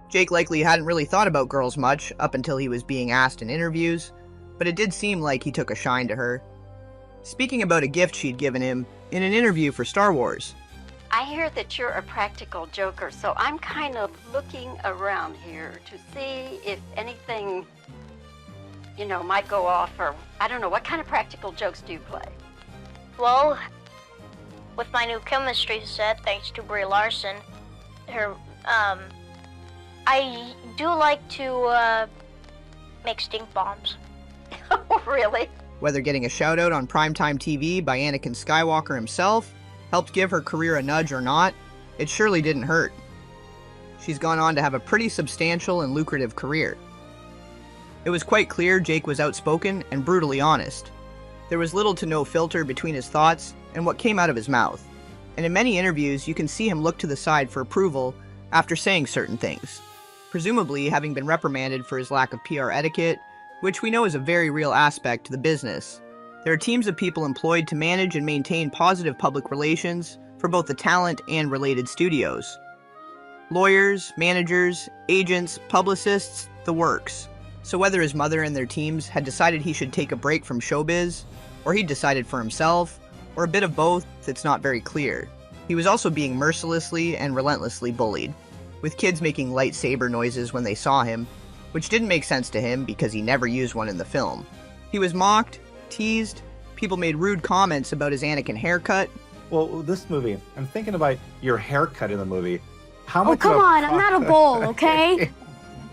Jake likely hadn't really thought about girls much up until he was being asked in interviews, but it did seem like he took a shine to her. Speaking about a gift she'd given him in an interview for Star Wars. I hear that you're a practical joker, so I'm kind of looking around here to see if anything, might go off, or I don't know, what kind of practical jokes do you play? Well, with my new chemistry set, thanks to Brie Larson, I do like to make stink bombs. Oh, really? Whether getting a shout out on primetime TV by Anakin Skywalker himself helped give her career a nudge or not, it surely didn't hurt. She's gone on to have a pretty substantial and lucrative career. It was quite clear Jake was outspoken and brutally honest. There was little to no filter between his thoughts and what came out of his mouth, and in many interviews you can see him look to the side for approval after saying certain things, presumably having been reprimanded for his lack of PR etiquette, which we know is a very real aspect to the business. There are teams of people employed to manage and maintain positive public relations for both the talent and related studios. Lawyers, managers, agents, publicists, the works. So whether his mother and their teams had decided he should take a break from showbiz, or he'd decided for himself, or a bit of both, it's not very clear. He was also being mercilessly and relentlessly bullied, with kids making lightsaber noises when they saw him, which didn't make sense to him because he never used one in the film. He was mocked, teased, people made rude comments about his Anakin haircut. Well, this movie, I'm thinking about your haircut in the movie. How much? Oh, come on, I'm not a bull, okay?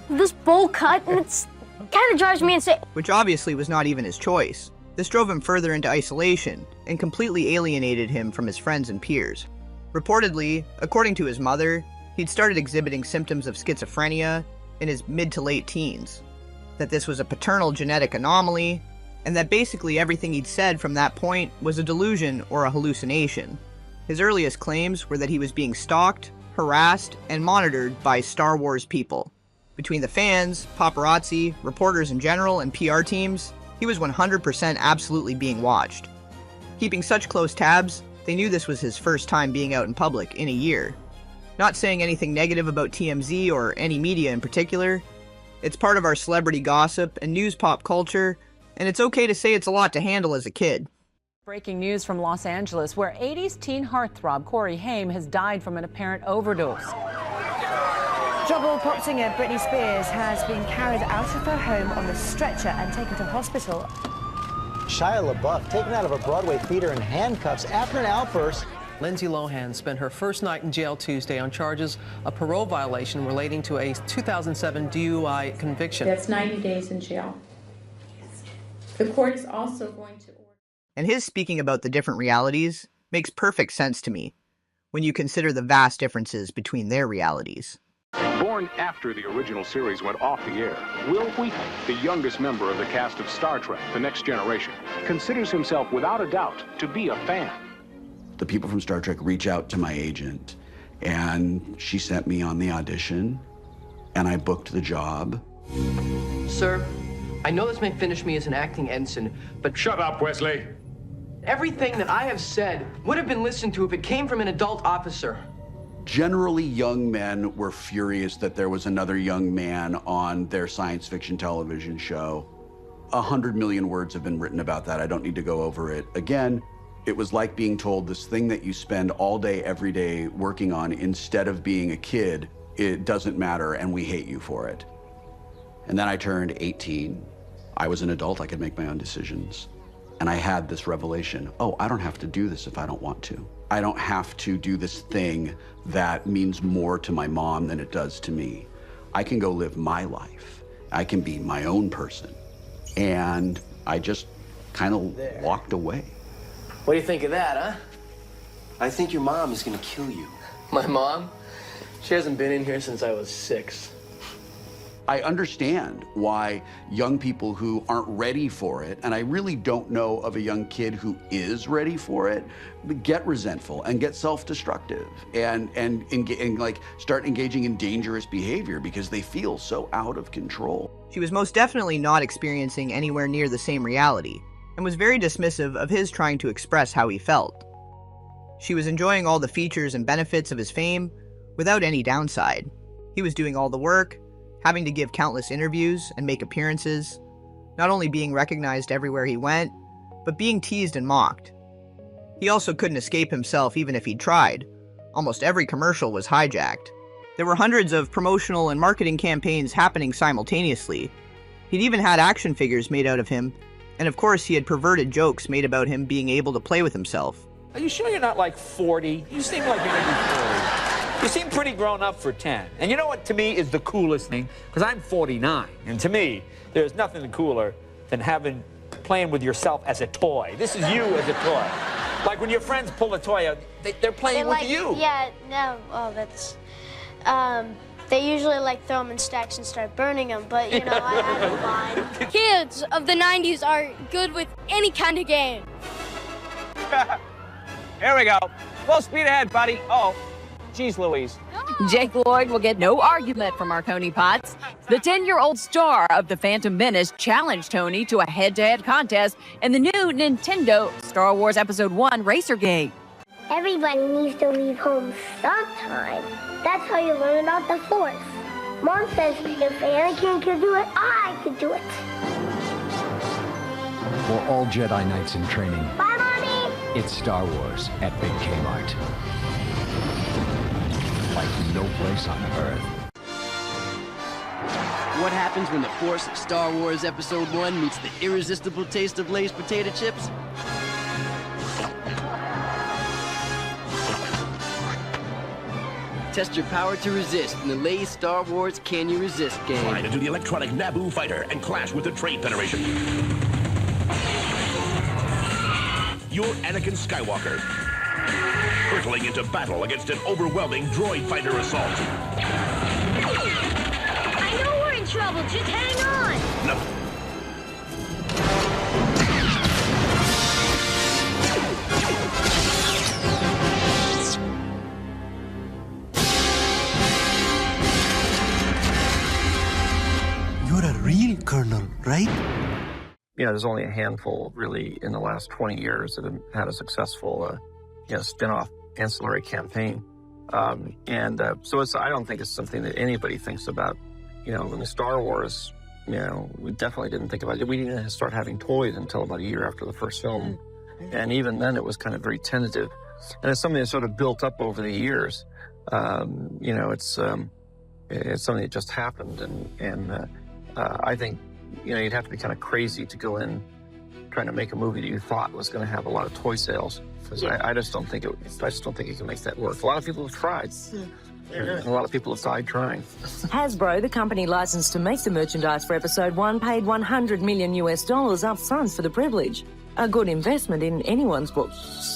This bowl cut, and it's kind of drives me insane. Which obviously was not even his choice. This drove him further into isolation and completely alienated him from his friends and peers. Reportedly, according to his mother, he'd started exhibiting symptoms of schizophrenia in his mid to late teens, that this was a paternal genetic anomaly, and that basically everything he'd said from that point was a delusion or a hallucination. His earliest claims were that he was being stalked, harassed, and monitored by Star Wars people. Between the fans, paparazzi, reporters in general, and PR teams, he was 100% absolutely being watched. Keeping such close tabs, they knew this was his first time being out in public in a year. Not saying anything negative about TMZ or any media in particular, it's part of our celebrity gossip and news pop culture, and it's okay to say it's a lot to handle as a kid. Breaking news from Los Angeles, where 80s teen heartthrob Corey Haim has died from an apparent overdose. Troubled pop singer Britney Spears has been carried out of her home on a stretcher and taken to hospital. Shia LaBeouf taken out of a Broadway theater in handcuffs after an outburst. Lindsay Lohan spent her first night in jail Tuesday on charges of parole violation relating to a 2007 DUI conviction. That's 90 days in jail. The court is also going to... And his speaking about the different realities makes perfect sense to me when you consider the vast differences between their realities. Born after the original series went off the air, Will Wheaton, the youngest member of the cast of Star Trek: The Next Generation, considers himself without a doubt to be a fan. The people from Star Trek reach out to my agent, and she sent me on the audition, and I booked the job. Sir, I know this may finish me as an acting ensign, but... Shut up, Wesley! Everything that I have said would have been listened to if it came from an adult officer. Generally, young men were furious that there was another young man on their science fiction television show. 100 million words have been written about that. I don't need to go over it again. It was like being told this thing that you spend all day, every day working on instead of being a kid, it doesn't matter and we hate you for it. And then I turned 18. I was an adult, I could make my own decisions. And I had this revelation, oh, I don't have to do this if I don't want to. I don't have to do this thing that means more to my mom than it does to me. I can go live my life. I can be my own person. And I just kind of walked away. What do you think of that, huh? I think your mom is gonna kill you. My mom? She hasn't been in here since I was 6. I understand why young people who aren't ready for it, and I really don't know of a young kid who is ready for it, get resentful and get self-destructive and like start engaging in dangerous behavior because they feel so out of control. She was most definitely not experiencing anywhere near the same reality, and was very dismissive of his trying to express how he felt. She was enjoying all the features and benefits of his fame without any downside. He was doing all the work, having to give countless interviews and make appearances, not only being recognized everywhere he went, but being teased and mocked. He also couldn't escape himself even if he tried. Almost every commercial was hijacked. There were hundreds of promotional and marketing campaigns happening simultaneously. He'd even had action figures made out of him, and of course he had perverted jokes made about him being able to play with himself. Are you sure you're not like 40? You seem like you're maybe 40. You seem pretty grown up for 10. And you know what to me is the coolest thing? Because I'm 49, and to me, there's nothing cooler than playing with yourself as a toy. This is you as a toy. Like when your friends pull a toy out, they're playing with you. Yeah, no, oh, that's, they usually like throw them in stacks and start burning them, but you know, I had mine. Kids of the 90s are good with any kind of game. Here we go. Full speed ahead, buddy. Oh. Jeez Louise. Jake Lloyd will get no argument from our Tony Potts. The 10-year-old star of the Phantom Menace challenged Tony to a head-to-head contest in the new Nintendo Star Wars Episode 1 Racer game. Everybody needs to leave home sometime. That's how you learn about the Force. Mom says if Anakin could do it, I could do it. For all Jedi Knights in training. Bye, Mommy! It's Star Wars at Big Kmart. Like no place on Earth. What happens when the force of Star Wars Episode 1 meets the irresistible taste of Lay's potato chips? Test your power to resist in the Lay's Star Wars Can You Resist game. Fly into the electronic Naboo fighter and clash with the Trade Federation. You're Anakin Skywalker, hurtling into battle against an overwhelming droid fighter assault. I know we're in trouble, just hang on! No. You're a real colonel, right? You know, there's only a handful, really, in the last 20 years that have had a successful, spin-off ancillary campaign. So I don't think it's something that anybody thinks about. You know, in the Star Wars, you know, we definitely didn't think about it. We didn't start having toys until about a year after the first film. And even then, it was kind of very tentative. And it's something that sort of built up over the years. You know, it's something that just happened. And I think, you know, you'd have to be kind of crazy to go in trying to make a movie that you thought was going to have a lot of toy sales. Because I just don't think you can make that work. A lot of people have tried. And a lot of people have died trying. Hasbro, the company licensed to make the merchandise for Episode 1, paid $100 million up front for the privilege. A good investment in anyone's book.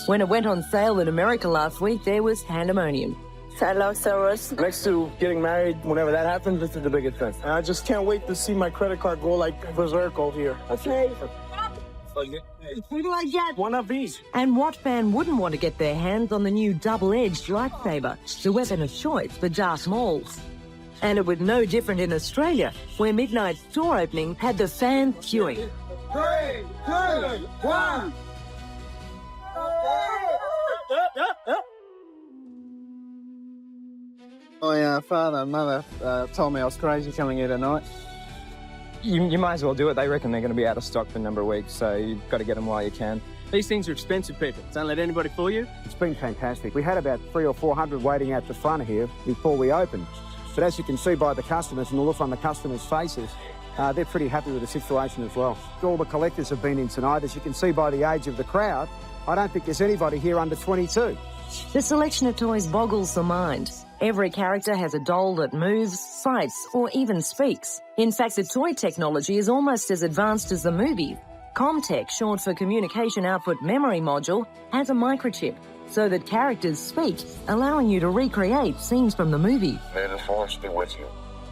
When it went on sale in America last week, there was pandemonium. Hello, Cyrus. Next to getting married, whenever that happens, this is the biggest thing. And I just can't wait to see my credit card go like berserk over here. Okay. One of these. And what fan wouldn't want to get their hands on the new double-edged lightsaber, the weapon of choice for Darth Maul? And it was no different in Australia, where Midnight store opening had the fans queuing. 3, 2, 1. My father and mother told me I was crazy coming here tonight. You might as well do it. They reckon they're going to be out of stock for a number of weeks, so you've got to get them while you can. These things are expensive, people. Don't let anybody fool you. It's been fantastic. We had about 300 or 400 waiting out the front here before we opened. But as you can see by the customers and the look on the customers' faces, they're pretty happy with the situation as well. All the collectors have been in tonight. As you can see by the age of the crowd, I don't think there's anybody here under 22. The selection of toys boggles the mind. Every character has a doll that moves, fights, or even speaks. In fact, the toy technology is almost as advanced as the movie. Comtech, short for Communication Output Memory Module, has a microchip so that characters speak, allowing you to recreate scenes from the movie. May the Force be with you.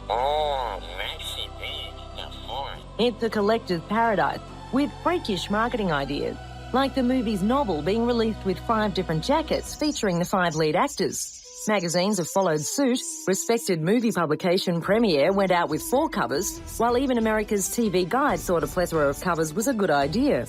Oh, Maxie B, the Force. It's a collector's paradise with freakish marketing ideas, like the movie's novel being released with 5 different jackets featuring the 5 lead actors. Magazines have followed suit. Respected movie publication Premiere went out with 4 covers, while even America's TV Guide thought a plethora of covers was a good idea.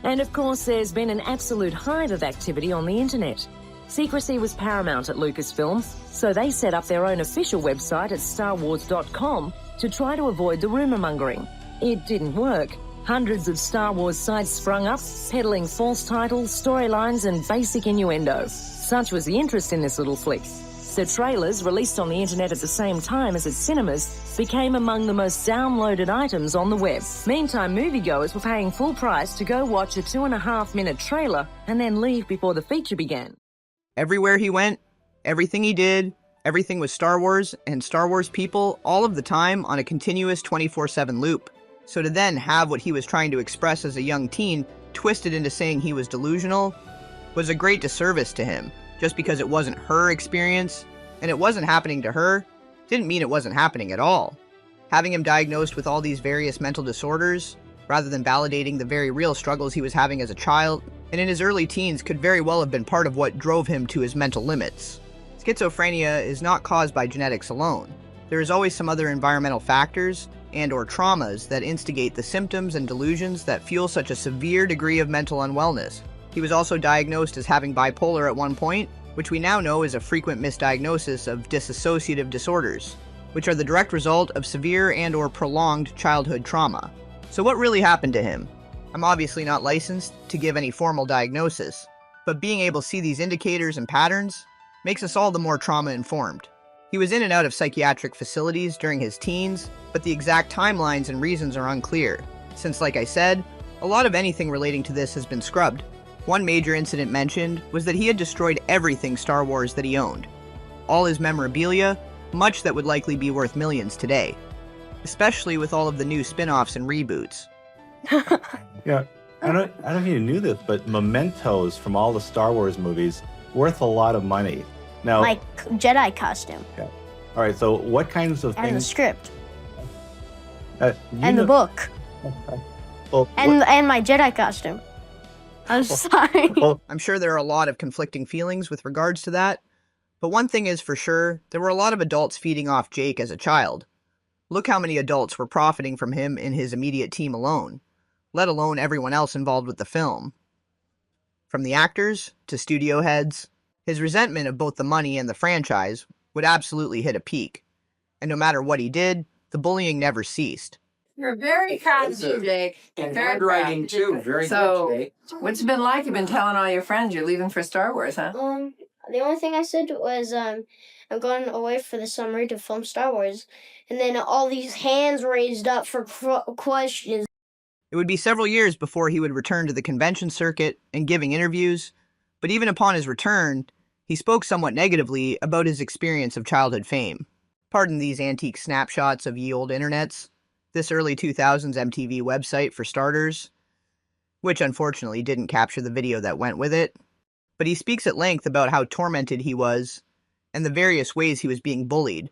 And of course, there's been an absolute hive of activity on the internet. Secrecy was paramount at Lucasfilm, so they set up their own official website at StarWars.com to try to avoid the rumour mongering. It didn't work. Hundreds of Star Wars sites sprung up, peddling false titles, storylines, and basic innuendo. Such was the interest in this little flick. The trailers, released on the internet at the same time as at cinemas, became among the most downloaded items on the web. Meantime, moviegoers were paying full price to go watch a 2.5-minute trailer and then leave before the feature began. Everywhere he went, everything he did, everything was Star Wars and Star Wars people all of the time on a continuous 24/7 loop. So to then have what he was trying to express as a young teen twisted into saying he was delusional was a great disservice to him. Just because it wasn't her experience, and it wasn't happening to her, didn't mean it wasn't happening at all. Having him diagnosed with all these various mental disorders, rather than validating the very real struggles he was having as a child, and in his early teens could very well have been part of what drove him to his mental limits. Schizophrenia is not caused by genetics alone. There is always some other environmental factors and/or traumas that instigate the symptoms and delusions that fuel such a severe degree of mental unwellness. He was also diagnosed as having bipolar at one point, which we now know is a frequent misdiagnosis of dissociative disorders, which are the direct result of severe and/or prolonged childhood trauma. So what really happened to him? I'm obviously not licensed to give any formal diagnosis, But being able to see these indicators and patterns makes us all the more trauma-informed. He was in and out of psychiatric facilities during his teens, but the exact timelines and reasons are unclear, since, like I said, a lot of anything relating to this has been scrubbed. One major incident mentioned was that he had destroyed everything Star Wars that he owned. All his memorabilia, much that would likely be worth millions today, especially with all of the new spin-offs and reboots. Yeah, I don't know if you knew this, but mementos from all the Star Wars movies worth a lot of money. Now, My Jedi costume. Okay. All right, so what kinds of And the things? script. And the book. Okay. Well, And my Jedi costume. I'm sorry. I'm sure there are a lot of conflicting feelings with regards to that, but one thing is for sure, there were a lot of adults feeding off Jake as a child. Look how many adults were profiting from him in his immediate team alone, let alone everyone else involved with the film. From the actors to studio heads, his resentment of both the money and the franchise would absolutely hit a peak. And no matter what he did, the bullying never ceased. You're very proud of you, Jake. And Very handwriting, proud. too. Very So, good, Jake. what's it been like? You've been telling all your friends you're leaving for Star Wars, huh? The only thing I said was, I'm going away for the summer to film Star Wars. And then all these hands raised up for questions. It would be several years before he would return to the convention circuit and giving interviews, but even upon his return, he spoke somewhat negatively about his experience of childhood fame. Pardon these antique snapshots of ye old internets, this early 2000s MTV website for starters, which unfortunately didn't capture the video that went with it, but he speaks at length about how tormented he was and the various ways he was being bullied,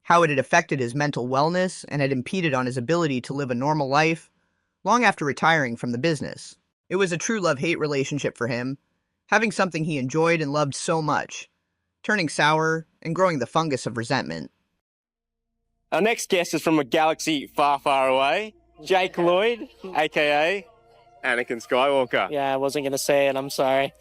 how it had affected his mental wellness and had impeded on his ability to live a normal life long after retiring from the business. It was a true love-hate relationship for him, having something he enjoyed and loved so much, turning sour and growing the fungus of resentment. Our next guest is from a galaxy far, far away. Jake Lloyd, a.k.a. Anakin Skywalker. Yeah, I wasn't going to say it. I'm sorry.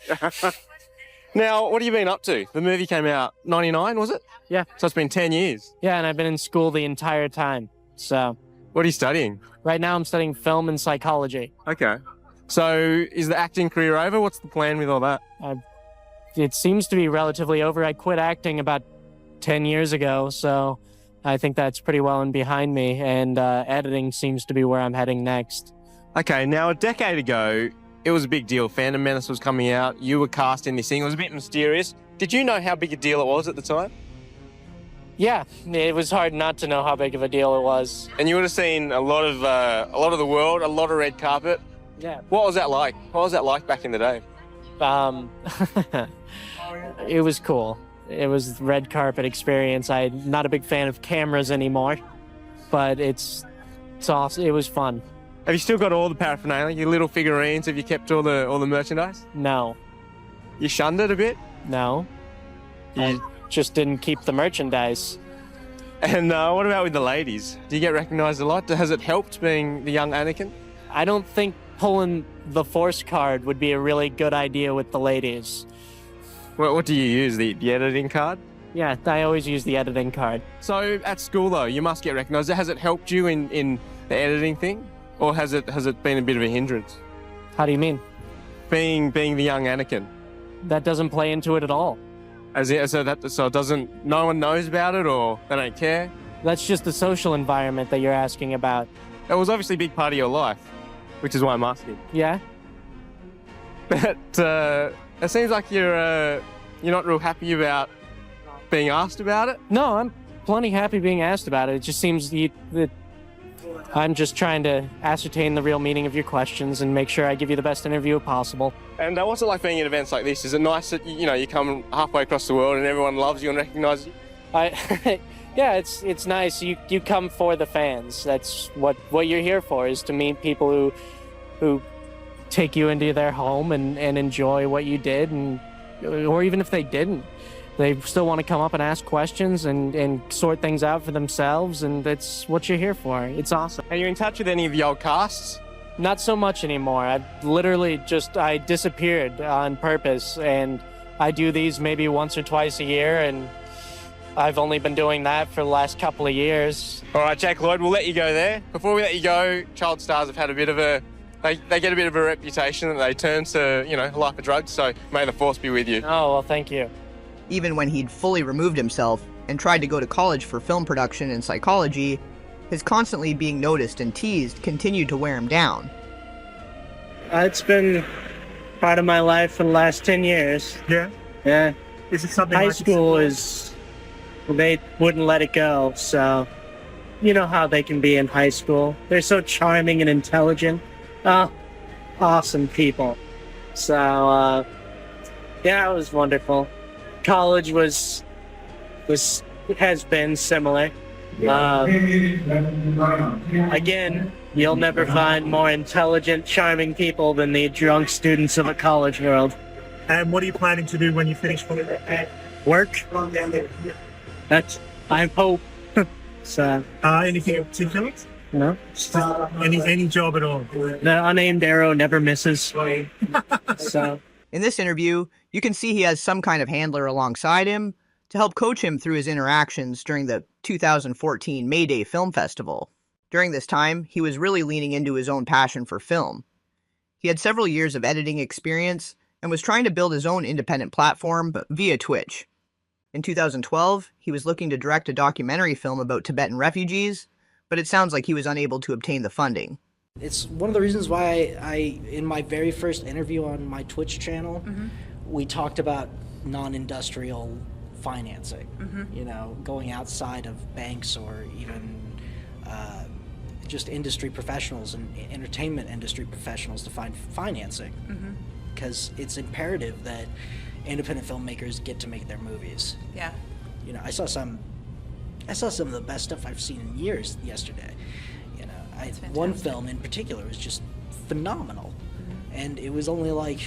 Now, what have you been up to? The movie came out 99, was it? Yeah. So it's been 10 years. Yeah, and I've been in school the entire time. So, What are you studying? right now I'm studying film and psychology. Okay. So is the acting career over? What's the plan with all that? It seems to be relatively over. I quit acting about 10 years ago, so I think that's pretty well and behind me, and editing seems to be where I'm heading next. Okay, now a decade ago, it was a big deal. Phantom Menace was coming out. You were cast in this thing. It was a bit mysterious. Did you know how big a deal it was at the time? Yeah, it was hard not to know how big of a deal it was. And you would have seen a lot of the world, a lot of red carpet. Yeah. What was that like? What was that like back in the day? It was cool. It was red carpet experience. I'm not a big fan of cameras anymore, but it's awesome. It was fun. Have you still got all the paraphernalia, your little figurines? Have you kept all the merchandise? No. You shunned it a bit? No. I just didn't keep the merchandise. And what about with the ladies? Do you get recognized a lot? Has it helped being the young Anakin? I don't think pulling the Force card would be a really good idea with the ladies. What do you use, the editing card? Yeah, I always use the editing card. So at school, though, you must get recognized. Has it helped you in the editing thing? Or has it been a bit of a hindrance? How do you mean? Being the young Anakin. That doesn't play into it at all. So it doesn't, no one knows about it, or they don't care? That's just the social environment that you're asking about. It was obviously a big part of your life, which is why I'm asking. Yeah? But it seems like you're not real happy about being asked about it? No, I'm plenty happy being asked about it. It just seems that I'm just trying to ascertain the real meaning of your questions and make sure I give you the best interview possible. And what's it like being at events like this? Is it nice that you come halfway across the world and everyone loves you and recognizes you? Yeah, it's nice. You come for the fans. That's what you're here for, is to meet people who take you into their home and enjoy what you did, or even if they didn't, they still want to come up and ask questions and sort things out for themselves, and that's what you're here for. It's awesome. Are you in touch with any of the old casts? Not so much anymore. I've literally I disappeared on purpose, and I do these maybe once or twice a year, and I've only been doing that for the last couple of years. All right, Jake Lloyd, we'll let you go there. Before we let you go, child stars have had a bit of a they get a bit of a reputation that they turn to, you know, like a drug, so may the force be with you. Oh, well, thank you. Even when he'd fully removed himself and tried to go to college for film production and psychology, his constantly being noticed and teased continued to wear him down. It's been part of my life for the last 10 years. Yeah? Yeah. Is it something High like school is... They wouldn't let it go, so... You know how they can be in high school. They're so charming and intelligent. Awesome people. So, yeah, it was wonderful. College has been similar. Again, you'll never find more intelligent, charming people than the drunk students of a college world. And what are you planning to do when you finish Work? That's, I hope. So, anything in particular? No. Any job at all? The unaimed arrow never misses. So, in this interview, you can see he has some kind of handler alongside him to help coach him through his interactions during the 2014 May Day Film Festival. During this time, he was really leaning into his own passion for film. He had several years of editing experience and was trying to build his own independent platform via Twitch. In 2012, he was looking to direct a documentary film about Tibetan refugees, but it sounds like he was unable to obtain the funding. It's one of the reasons why I in my very first interview on my Twitch channel, we talked about non-industrial financing, you know, going outside of banks or even just industry professionals and entertainment industry professionals to find financing, because it's imperative that independent filmmakers get to make their movies. Yeah. You know, I saw some of the best stuff I've seen in years yesterday. You know, one film in particular was just phenomenal, and it was only like,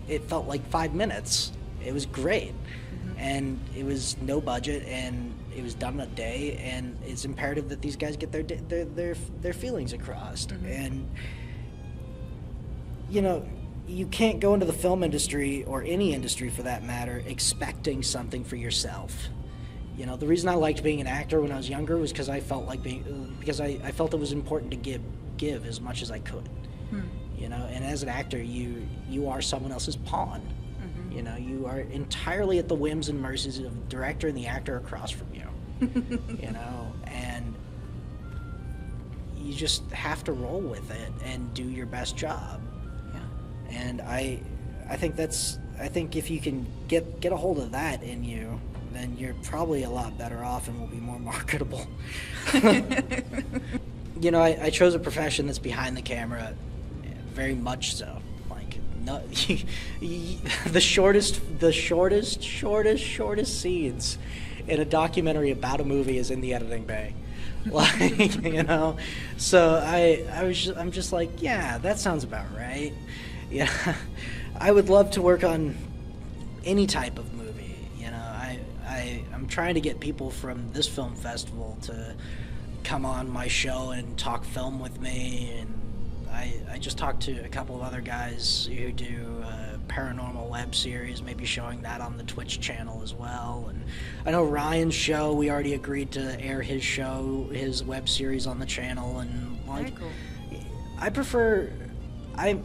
it felt like 5 minutes. It was great, and it was no budget, and it was done in a day. And it's imperative that these guys get their feelings across. And you know, you can't go into the film industry, or any industry for that matter, expecting something for yourself. You know, the reason I liked being an actor when I was younger was because I felt like I felt it was important to give as much as I could. You know, and as an actor, you are someone else's pawn. You know, you are entirely at the whims and mercies of the director and the actor across from you. You know, and you just have to roll with it and do your best job. And I think if you can get a hold of that in you, then you're probably a lot better off and will be more marketable. You know, I chose a profession that's behind the camera, very much so. Like, no, the shortest scenes in a documentary about a movie is in the editing bay. Like, you know, so I'm just like, yeah, that sounds about right. Yeah, I would love to work on any type of movie. You know, I'm trying to get people from this film festival to come on my show and talk film with me, and I just talked to a couple of other guys who do paranormal web series, maybe showing that on the Twitch channel as well. And I know Ryan's show, we already agreed to air his show, his web series on the channel, and like, very cool.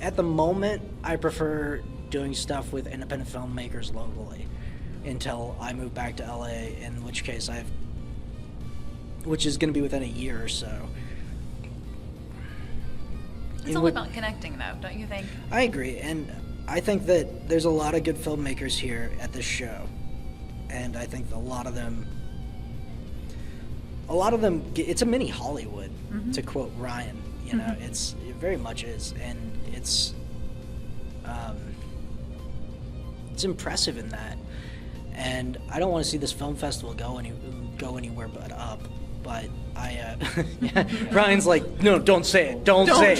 At the moment, I prefer doing stuff with independent filmmakers locally until I move back to LA, in which case which is going to be within a year or so. It's all about connecting, though, don't you think? I agree, and I think that there's a lot of good filmmakers here at this show, and I think a lot of them, it's a mini Hollywood, to quote Ryan. You know, it very much is, and it's impressive in that. And I don't want to see this film festival go anywhere but up. But Ryan's like, no, don't say it, don't say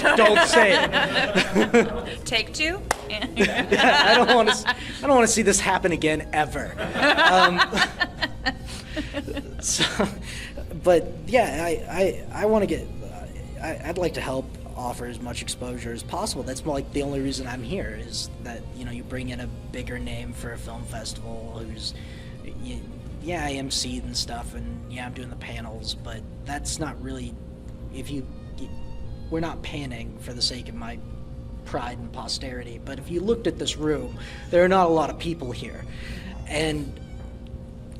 it. Take two. I don't want to see this happen again ever. But yeah, I want to get. I'd like to help offer as much exposure as possible. That's like the only reason I'm here, is that, you know, you bring in a bigger name for a film festival who's, I emceed and stuff, and yeah, I'm doing the panels, but that's not really, if you we're not panning for the sake of my pride and posterity, but if you looked at this room, there are not a lot of people here. And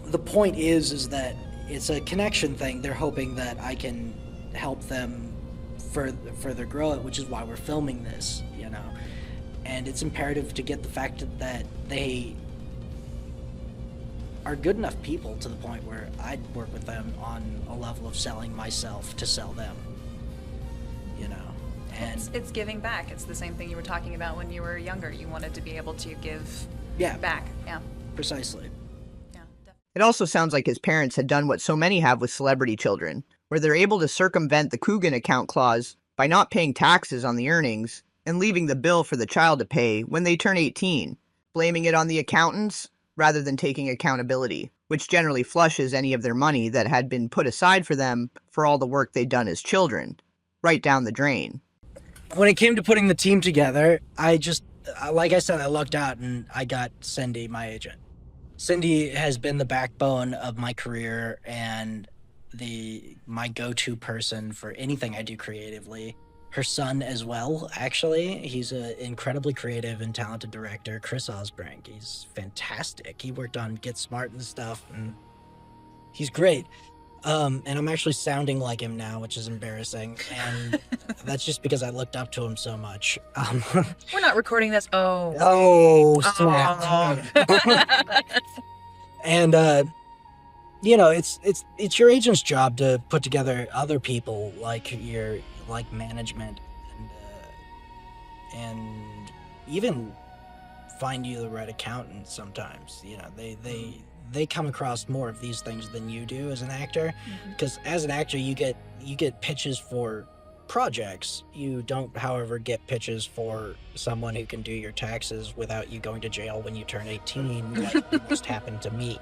the point is that it's a connection thing. They're hoping that I can help them further grow it, which is why we're filming this, you know. And it's imperative to get the fact that they are good enough people to the point where I'd work with them on a level of selling myself to sell them, you know. And it's giving back. It's the same thing you were talking about when you were younger. You wanted to be able to give back. Yeah. Precisely. It also sounds like his parents had done what so many have with celebrity children, where they're able to circumvent the Coogan account clause by not paying taxes on the earnings and leaving the bill for the child to pay when they turn 18, blaming it on the accountants rather than taking accountability, which generally flushes any of their money that had been put aside for them for all the work they'd done as children, right down the drain. When it came to putting the team together, I just, like I said, I lucked out and I got Cindy, my agent. Cindy has been the backbone of my career and my go-to person for anything I do creatively. Her son as well, actually. He's an incredibly creative and talented director, Chris Osbrink. He's fantastic. He worked on Get Smart and stuff, and he's great. And I'm actually sounding like him now, which is embarrassing. And that's just because I looked up to him so much. We're not recording this. Oh, snap. And, you know, it's your agent's job to put together other people like management and even find you the right accountant sometimes. You know, they come across more of these things than you do as an actor, because as an actor you get pitches for projects. You don't, however, get pitches for someone who can do your taxes without you going to jail when you turn 18, like almost happened to me.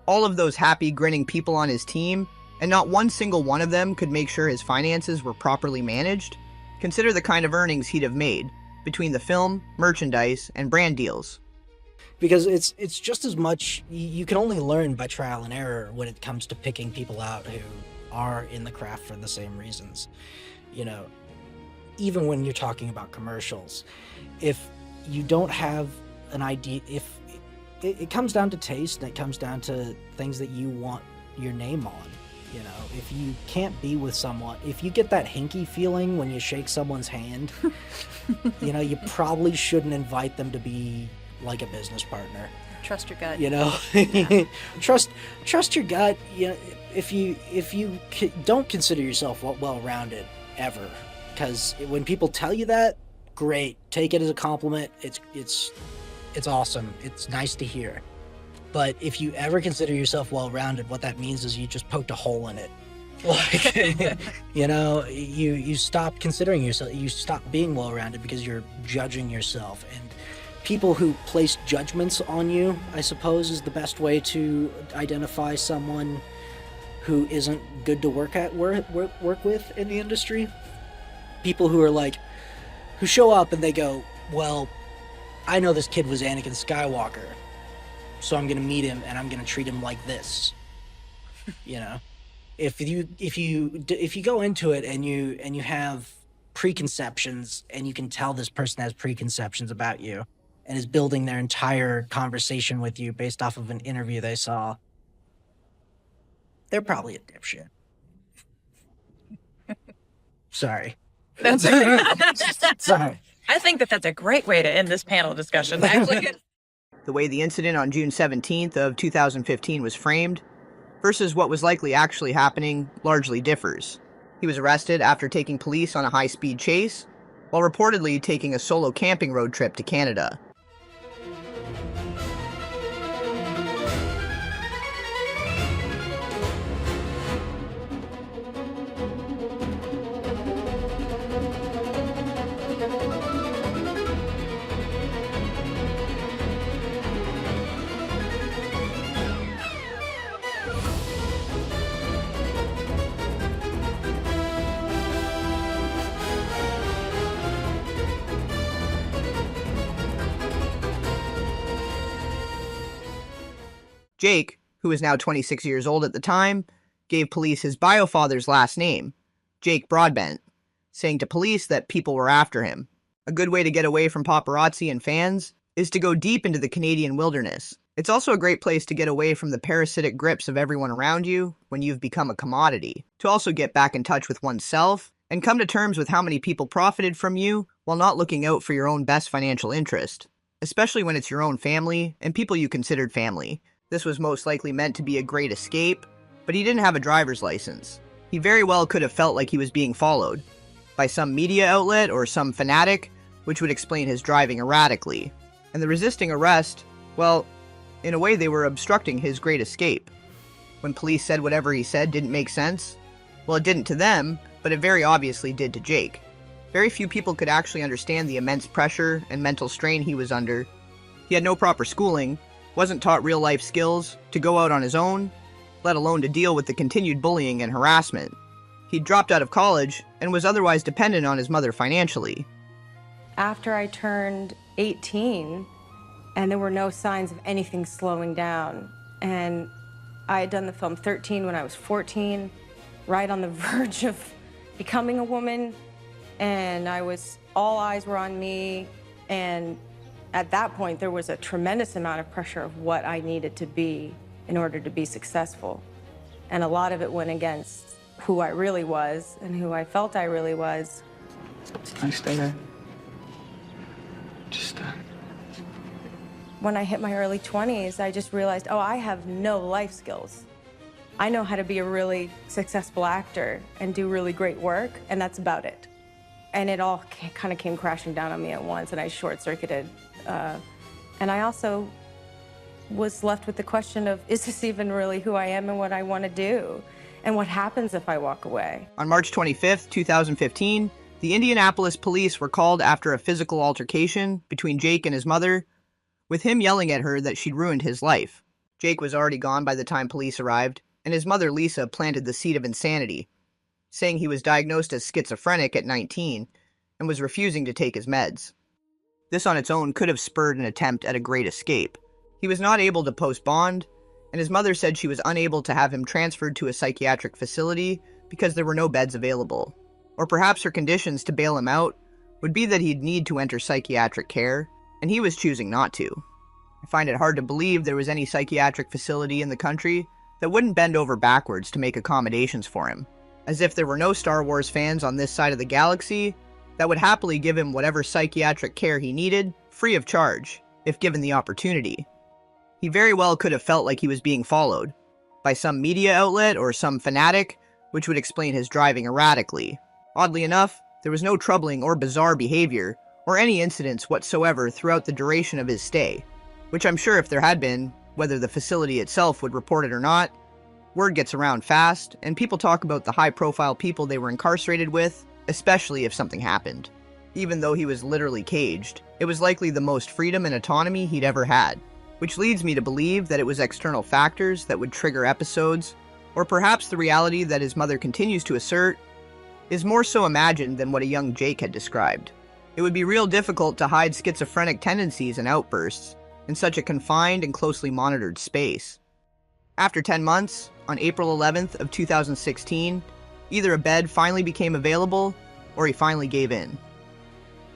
All of those happy, grinning people on his team, and not one single one of them could make sure his finances were properly managed. Consider the kind of earnings he'd have made between the film, merchandise, and brand deals. Because it's just as much, you can only learn by trial and error when it comes to picking people out who are in the craft for the same reasons. You know, even when you're talking about commercials, if you don't have an idea, if it comes down to taste and it comes down to things that you want your name on. You know, if you can't be with someone, if you get that hinky feeling when you shake someone's hand, you know, you probably shouldn't invite them to be like a business partner. Trust your gut. You know, trust your gut. You know, if you don't consider yourself well-rounded ever, because when people tell you that, great, take it as a compliment. It's awesome. It's nice to hear. But if you ever consider yourself well-rounded, what that means is you just poked a hole in it. Like, you know, you stop considering yourself, you stop being well-rounded because you're judging yourself. And people who place judgments on you, I suppose, is the best way to identify someone who isn't good to work with in the industry. People who are like, who show up and they go, well, I know this kid was Anakin Skywalker, so I'm gonna meet him and I'm gonna treat him like this. You know, if you go into it and you have preconceptions and you can tell this person has preconceptions about you and is building their entire conversation with you based off of an interview they saw, they're probably a dipshit. Sorry. That's sorry. I think that's a great way to end this panel discussion, actually. The way the incident on June 17th of 2015 was framed versus what was likely actually happening largely differs. He was arrested after taking police on a high-speed chase, while reportedly taking a solo camping road trip to Canada. Jake, who was now 26 years old at the time, gave police his biofather's last name, Jake Broadbent, saying to police that people were after him. A good way to get away from paparazzi and fans is to go deep into the Canadian wilderness. It's also a great place to get away from the parasitic grips of everyone around you when you've become a commodity, to also get back in touch with oneself and come to terms with how many people profited from you while not looking out for your own best financial interest, especially when it's your own family and people you considered family. This was most likely meant to be a great escape, but he didn't have a driver's license. He very well could have felt like he was being followed by some media outlet or some fanatic, which would explain his driving erratically. And the resisting arrest, well, in a way they were obstructing his great escape. When police said whatever he said didn't make sense, well, it didn't to them, but it very obviously did to Jake. Very few people could actually understand the immense pressure and mental strain he was under. He had no proper schooling, wasn't taught real-life skills to go out on his own, let alone to deal with the continued bullying and harassment. He'd dropped out of college and was otherwise dependent on his mother financially. After I turned 18, and there were no signs of anything slowing down, and I had done the film 13 when I was 14, right on the verge of becoming a woman, and all eyes were on me, and at that point there was a tremendous amount of pressure of what I needed to be in order to be successful. And a lot of it went against who I really was and who I felt I really was. Can I stay there? Just When I hit my early 20s, I just realized, oh, I have no life skills. I know how to be a really successful actor and do really great work, and that's about it. And it all kind of came crashing down on me at once, and I short-circuited. And I also was left with the question of, is this even really who I am and what I want to do? And what happens if I walk away? On March 25th, 2015, the Indianapolis police were called after a physical altercation between Jake and his mother, with him yelling at her that she'd ruined his life. Jake was already gone by the time police arrived, and his mother Lisa planted the seed of insanity, saying he was diagnosed as schizophrenic at 19 and was refusing to take his meds. This on its own could have spurred an attempt at a great escape. He was not able to post bond, and his mother said she was unable to have him transferred to a psychiatric facility because there were no beds available. Or perhaps her conditions to bail him out would be that he'd need to enter psychiatric care, and he was choosing not to. I find it hard to believe there was any psychiatric facility in the country that wouldn't bend over backwards to make accommodations for him, as if there were no Star Wars fans on this side of the galaxy that would happily give him whatever psychiatric care he needed, free of charge, if given the opportunity. He very well could have felt like he was being followed by some media outlet or some fanatic, which would explain his driving erratically. Oddly enough, there was no troubling or bizarre behavior or any incidents whatsoever throughout the duration of his stay, which I'm sure if there had been, whether the facility itself would report it or not, word gets around fast, and people talk about the high-profile people they were incarcerated with, especially if something happened. Even though he was literally caged, it was likely the most freedom and autonomy he'd ever had, which leads me to believe that it was external factors that would trigger episodes, or perhaps the reality that his mother continues to assert is more so imagined than what a young Jake had described. It would be real difficult to hide schizophrenic tendencies and outbursts in such a confined and closely monitored space. After 10 months, on April 11th of 2016, either a bed finally became available, or he finally gave in.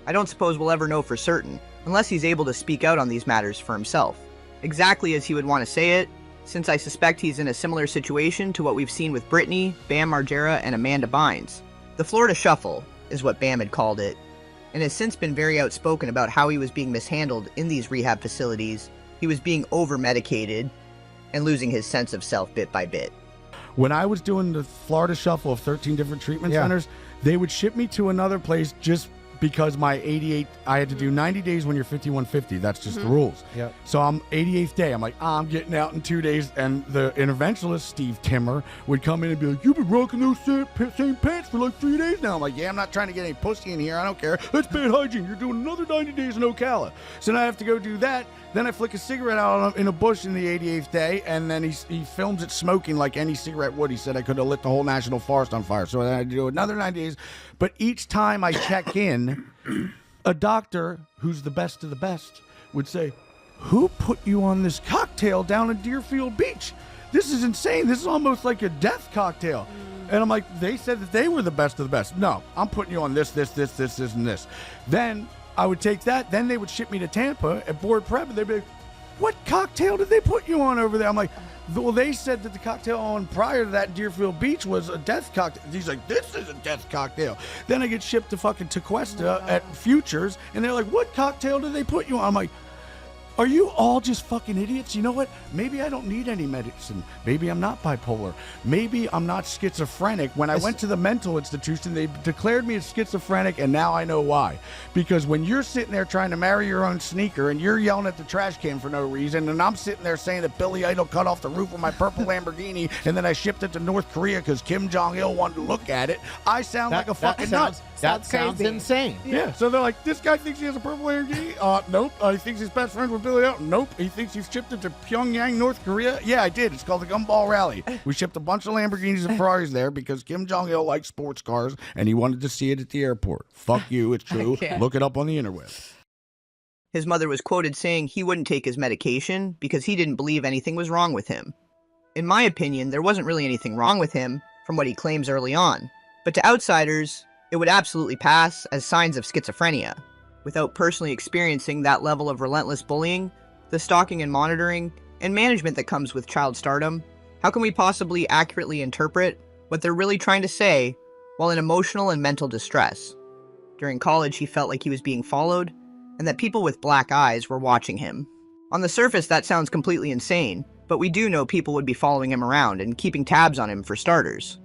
I don't suppose we'll ever know for certain, unless he's able to speak out on these matters for himself, exactly as he would want to say it, since I suspect he's in a similar situation to what we've seen with Brittany, Bam Margera, and Amanda Bynes. The Florida Shuffle is what Bam had called it, and has since been very outspoken about how he was being mishandled in these rehab facilities. He was being over-medicated and losing his sense of self bit by bit. When I was doing the Florida Shuffle of 13 different treatment centers, they would ship me to another place just because my 88, I had to do 90 days when you're 5150. That's just the rules. Yep. So I'm 88th day. I'm like, I'm getting out in 2 days. And the interventionist, Steve Timmer, would come in and be like, you've been rocking those same pants for like 3 days now. I'm like, yeah, I'm not trying to get any pussy in here. I don't care. That's bad hygiene. You're doing another 90 days in Ocala. So now I have to go do that. Then I flick a cigarette out in a bush in the 88th day, and then he films it smoking like any cigarette would. He said I could have lit the whole national forest on fire. So then I do another 90 days. But each time I check in, a doctor who's the best of the best would say, who put you on this cocktail down at Deerfield Beach? This is insane. This is almost like a death cocktail. And I'm like, they said that they were the best of the best. No, I'm putting you on this, and this. Then I would take that. Then they would ship me to Tampa at board prep, and they'd be like, what cocktail did they put you on over there? I'm like, well, they said that the cocktail on prior to that in Deerfield Beach was a death cocktail. He's like, this is a death cocktail. Then I get shipped to fucking Tequesta at Futures, and they're like, what cocktail did they put you on? I'm like, are you all just fucking idiots? You know what? Maybe I don't need any medicine. Maybe I'm not bipolar. Maybe I'm not schizophrenic. When I went to the mental institution, they declared me as schizophrenic, and now I know why. Because when you're sitting there trying to marry your own sneaker, and you're yelling at the trash can for no reason, and I'm sitting there saying that Billy Idol cut off the roof of my purple Lamborghini, and then I shipped it to North Korea because Kim Jong-il wanted to look at it, I sound like a fucking nut. That sounds insane. Yeah, so they're like, this guy thinks he has a purple Lamborghini? Nope. He thinks he's best friends with Billy Idol? Nope. He thinks he's shipped it to Pyongyang, North Korea? Yeah, I did. It's called the Gumball Rally. We shipped a bunch of Lamborghinis and Ferraris there because Kim Jong-il likes sports cars and he wanted to see it at the airport. Fuck you, it's true. Look it up on the interweb. His mother was quoted saying he wouldn't take his medication because he didn't believe anything was wrong with him. In my opinion, there wasn't really anything wrong with him from what he claims early on. But to outsiders, it would absolutely pass as signs of schizophrenia. Without personally experiencing that level of relentless bullying, the stalking and monitoring, and management that comes with child stardom, how can we possibly accurately interpret what they're really trying to say while in emotional and mental distress? During college, he felt like he was being followed, and that people with black eyes were watching him. On the surface, that sounds completely insane, but we do know people would be following him around and keeping tabs on him for starters.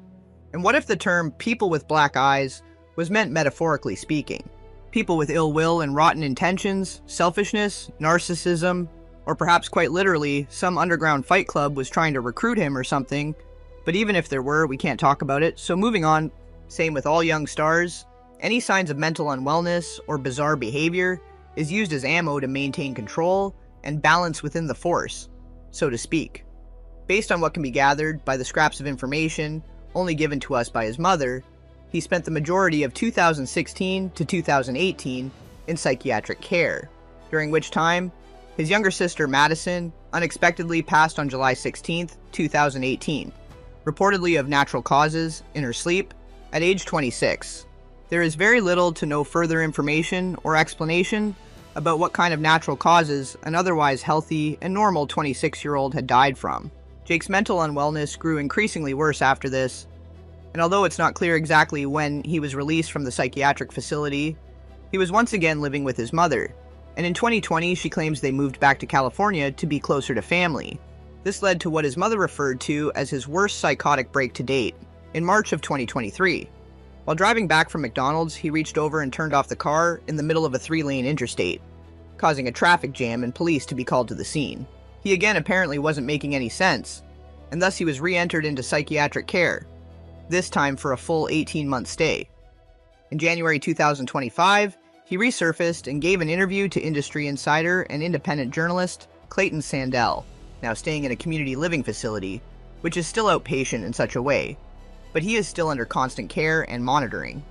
And what if the term people with black eyes was meant metaphorically speaking? People with ill will and rotten intentions, selfishness, narcissism, or perhaps quite literally, some underground fight club was trying to recruit him or something. But even if there were, we can't talk about it, so moving on. Same with all young stars. Any signs of mental unwellness or bizarre behavior is used as ammo to maintain control and balance within the force, so to speak. Based on what can be gathered by the scraps of information only given to us by his mother, he spent the majority of 2016 to 2018 in psychiatric care, during which time his younger sister Madison unexpectedly passed on July 16, 2018, reportedly of natural causes in her sleep at age 26. There is very little to no further information or explanation about what kind of natural causes an otherwise healthy and normal 26-year-old had died from. Jake's mental unwellness grew increasingly worse after this, and although it's not clear exactly when he was released from the psychiatric facility, he was once again living with his mother, and in 2020 she claims they moved back to California to be closer to family. This led to what his mother referred to as his worst psychotic break to date, in March of 2023. While driving back from McDonald's, he reached over and turned off the car in the middle of a 3-lane interstate, causing a traffic jam and police to be called to the scene. He again apparently wasn't making any sense, and thus he was re-entered into psychiatric care, this time for a full 18-month stay. In January 2025, he resurfaced and gave an interview to industry insider and independent journalist Clayton Sandell, now staying in a community living facility, which is still outpatient in such a way, but he is still under constant care and monitoring,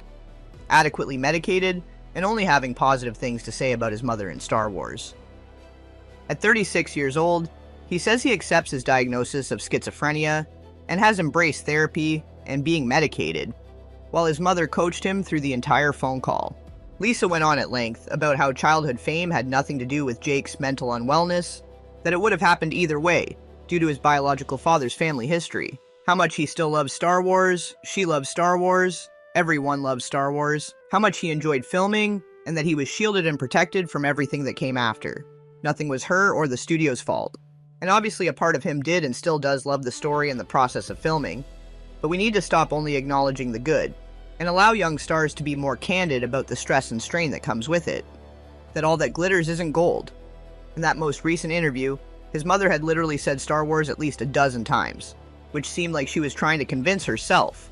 adequately medicated, and only having positive things to say about his mother in Star Wars. At 36 years old, he says he accepts his diagnosis of schizophrenia and has embraced therapy and being medicated, while his mother coached him through the entire phone call. Lisa went on at length about how childhood fame had nothing to do with Jake's mental unwellness, that it would have happened either way, due to his biological father's family history, how much he still loves Star Wars, she loves Star Wars, everyone loves Star Wars, how much he enjoyed filming, and that he was shielded and protected from everything that came after. Nothing was her or the studio's fault. And obviously a part of him did and still does love the story and the process of filming, but we need to stop only acknowledging the good, and allow young stars to be more candid about the stress and strain that comes with it. That all that glitters isn't gold. In that most recent interview, his mother had literally said Star Wars at least a dozen times, which seemed like she was trying to convince herself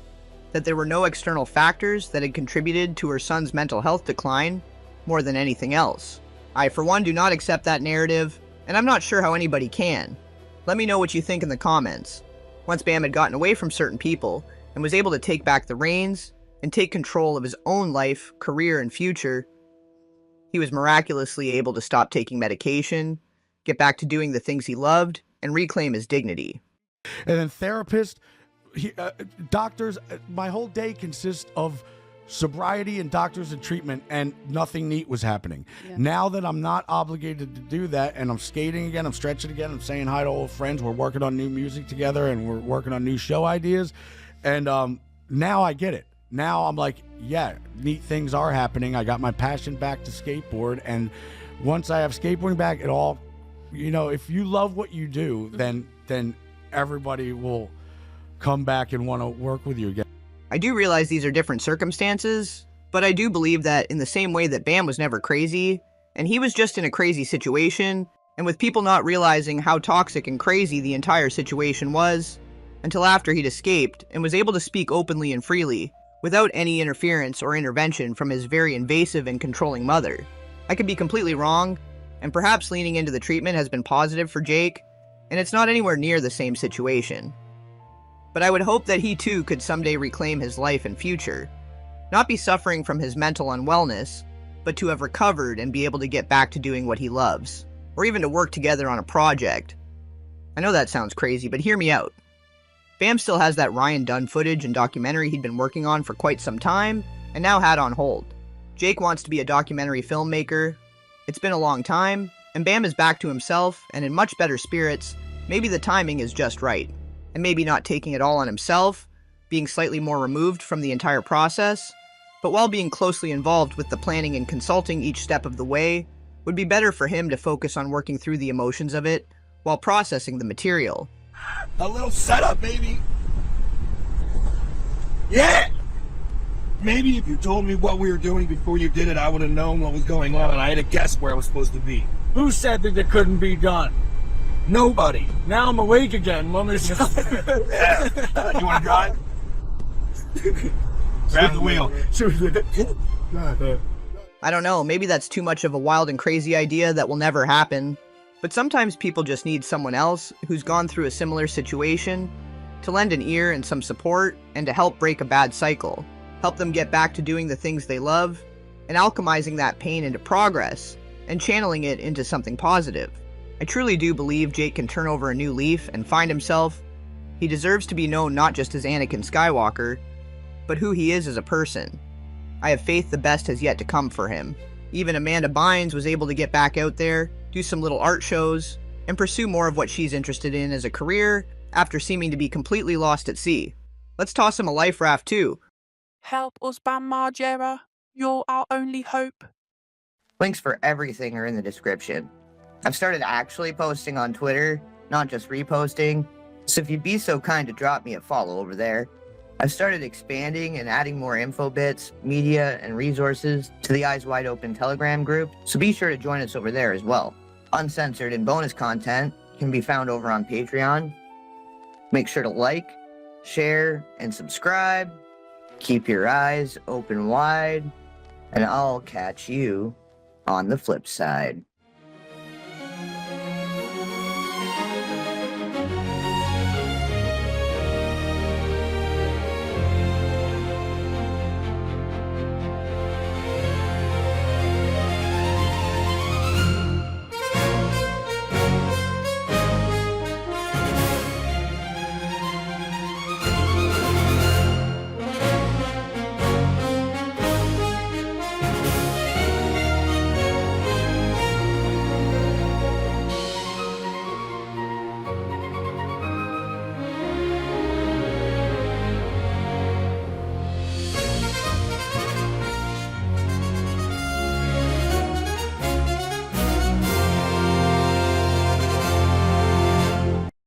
that there were no external factors that had contributed to her son's mental health decline more than anything else. I, for one, do not accept that narrative, and I'm not sure how anybody can. Let me know what you think in the comments. Once Bam had gotten away from certain people and was able to take back the reins and take control of his own life, career, and future, he was miraculously able to stop taking medication, get back to doing the things he loved, and reclaim his dignity. And then therapist doctors, my whole day consists of sobriety and doctors and treatment, and nothing neat was happening. Yeah. Now that I'm not obligated to do that, and I'm skating again, I'm stretching again, I'm saying hi to old friends, we're working on new music together, and we're working on new show ideas, and now I get it. Now I'm like, yeah, neat things are happening. I got my passion back to skateboard, and once I have skateboarding back, it all, if you love what you do, then everybody will come back and want to work with you again. I do realize these are different circumstances, but I do believe that in the same way that Bam was never crazy, and he was just in a crazy situation, and with people not realizing how toxic and crazy the entire situation was, until after he'd escaped and was able to speak openly and freely, without any interference or intervention from his very invasive and controlling mother. I could be completely wrong, and perhaps leaning into the treatment has been positive for Jake, and it's not anywhere near the same situation. But I would hope that he too could someday reclaim his life and future, not be suffering from his mental unwellness, but to have recovered and be able to get back to doing what he loves, or even to work together on a project. I know that sounds crazy, but hear me out. Bam still has that Ryan Dunn footage and documentary he'd been working on for quite some time, and now had on hold. Jake wants to be a documentary filmmaker. It's been a long time, and Bam is back to himself and in much better spirits. Maybe the timing is just right, and maybe not taking it all on himself, being slightly more removed from the entire process, but while being closely involved with the planning and consulting each step of the way, would be better for him to focus on working through the emotions of it while processing the material. A little setup, baby. Yeah! Maybe if you told me what we were doing before you did it, I would have known what was going on, and I had to guess where I was supposed to be. Who said that it couldn't be done? Nobody. Now I'm awake again. Mom is... You want to drive? Grab the wheel. I don't know, maybe that's too much of a wild and crazy idea that will never happen, but sometimes people just need someone else who's gone through a similar situation to lend an ear and some support and to help break a bad cycle, help them get back to doing the things they love, and alchemizing that pain into progress and channeling it into something positive. I truly do believe Jake can turn over a new leaf and find himself. He deserves to be known not just as Anakin Skywalker, but who he is as a person. I have faith the best has yet to come for him. Even Amanda Bynes was able to get back out there, do some little art shows, and pursue more of what she's interested in as a career after seeming to be completely lost at sea. Let's toss him a life raft too. Help us, Bam Margera. You're our only hope. Links for everything are in the description. I've started actually posting on Twitter, not just reposting, so if you'd be so kind to drop me a follow over there. I've started expanding and adding more info bits, media, and resources to the Eyes Wide Open Telegram group, so be sure to join us over there as well. Uncensored and bonus content can be found over on Patreon. Make sure to like, share, and subscribe. Keep your eyes open wide, and I'll catch you on the flip side.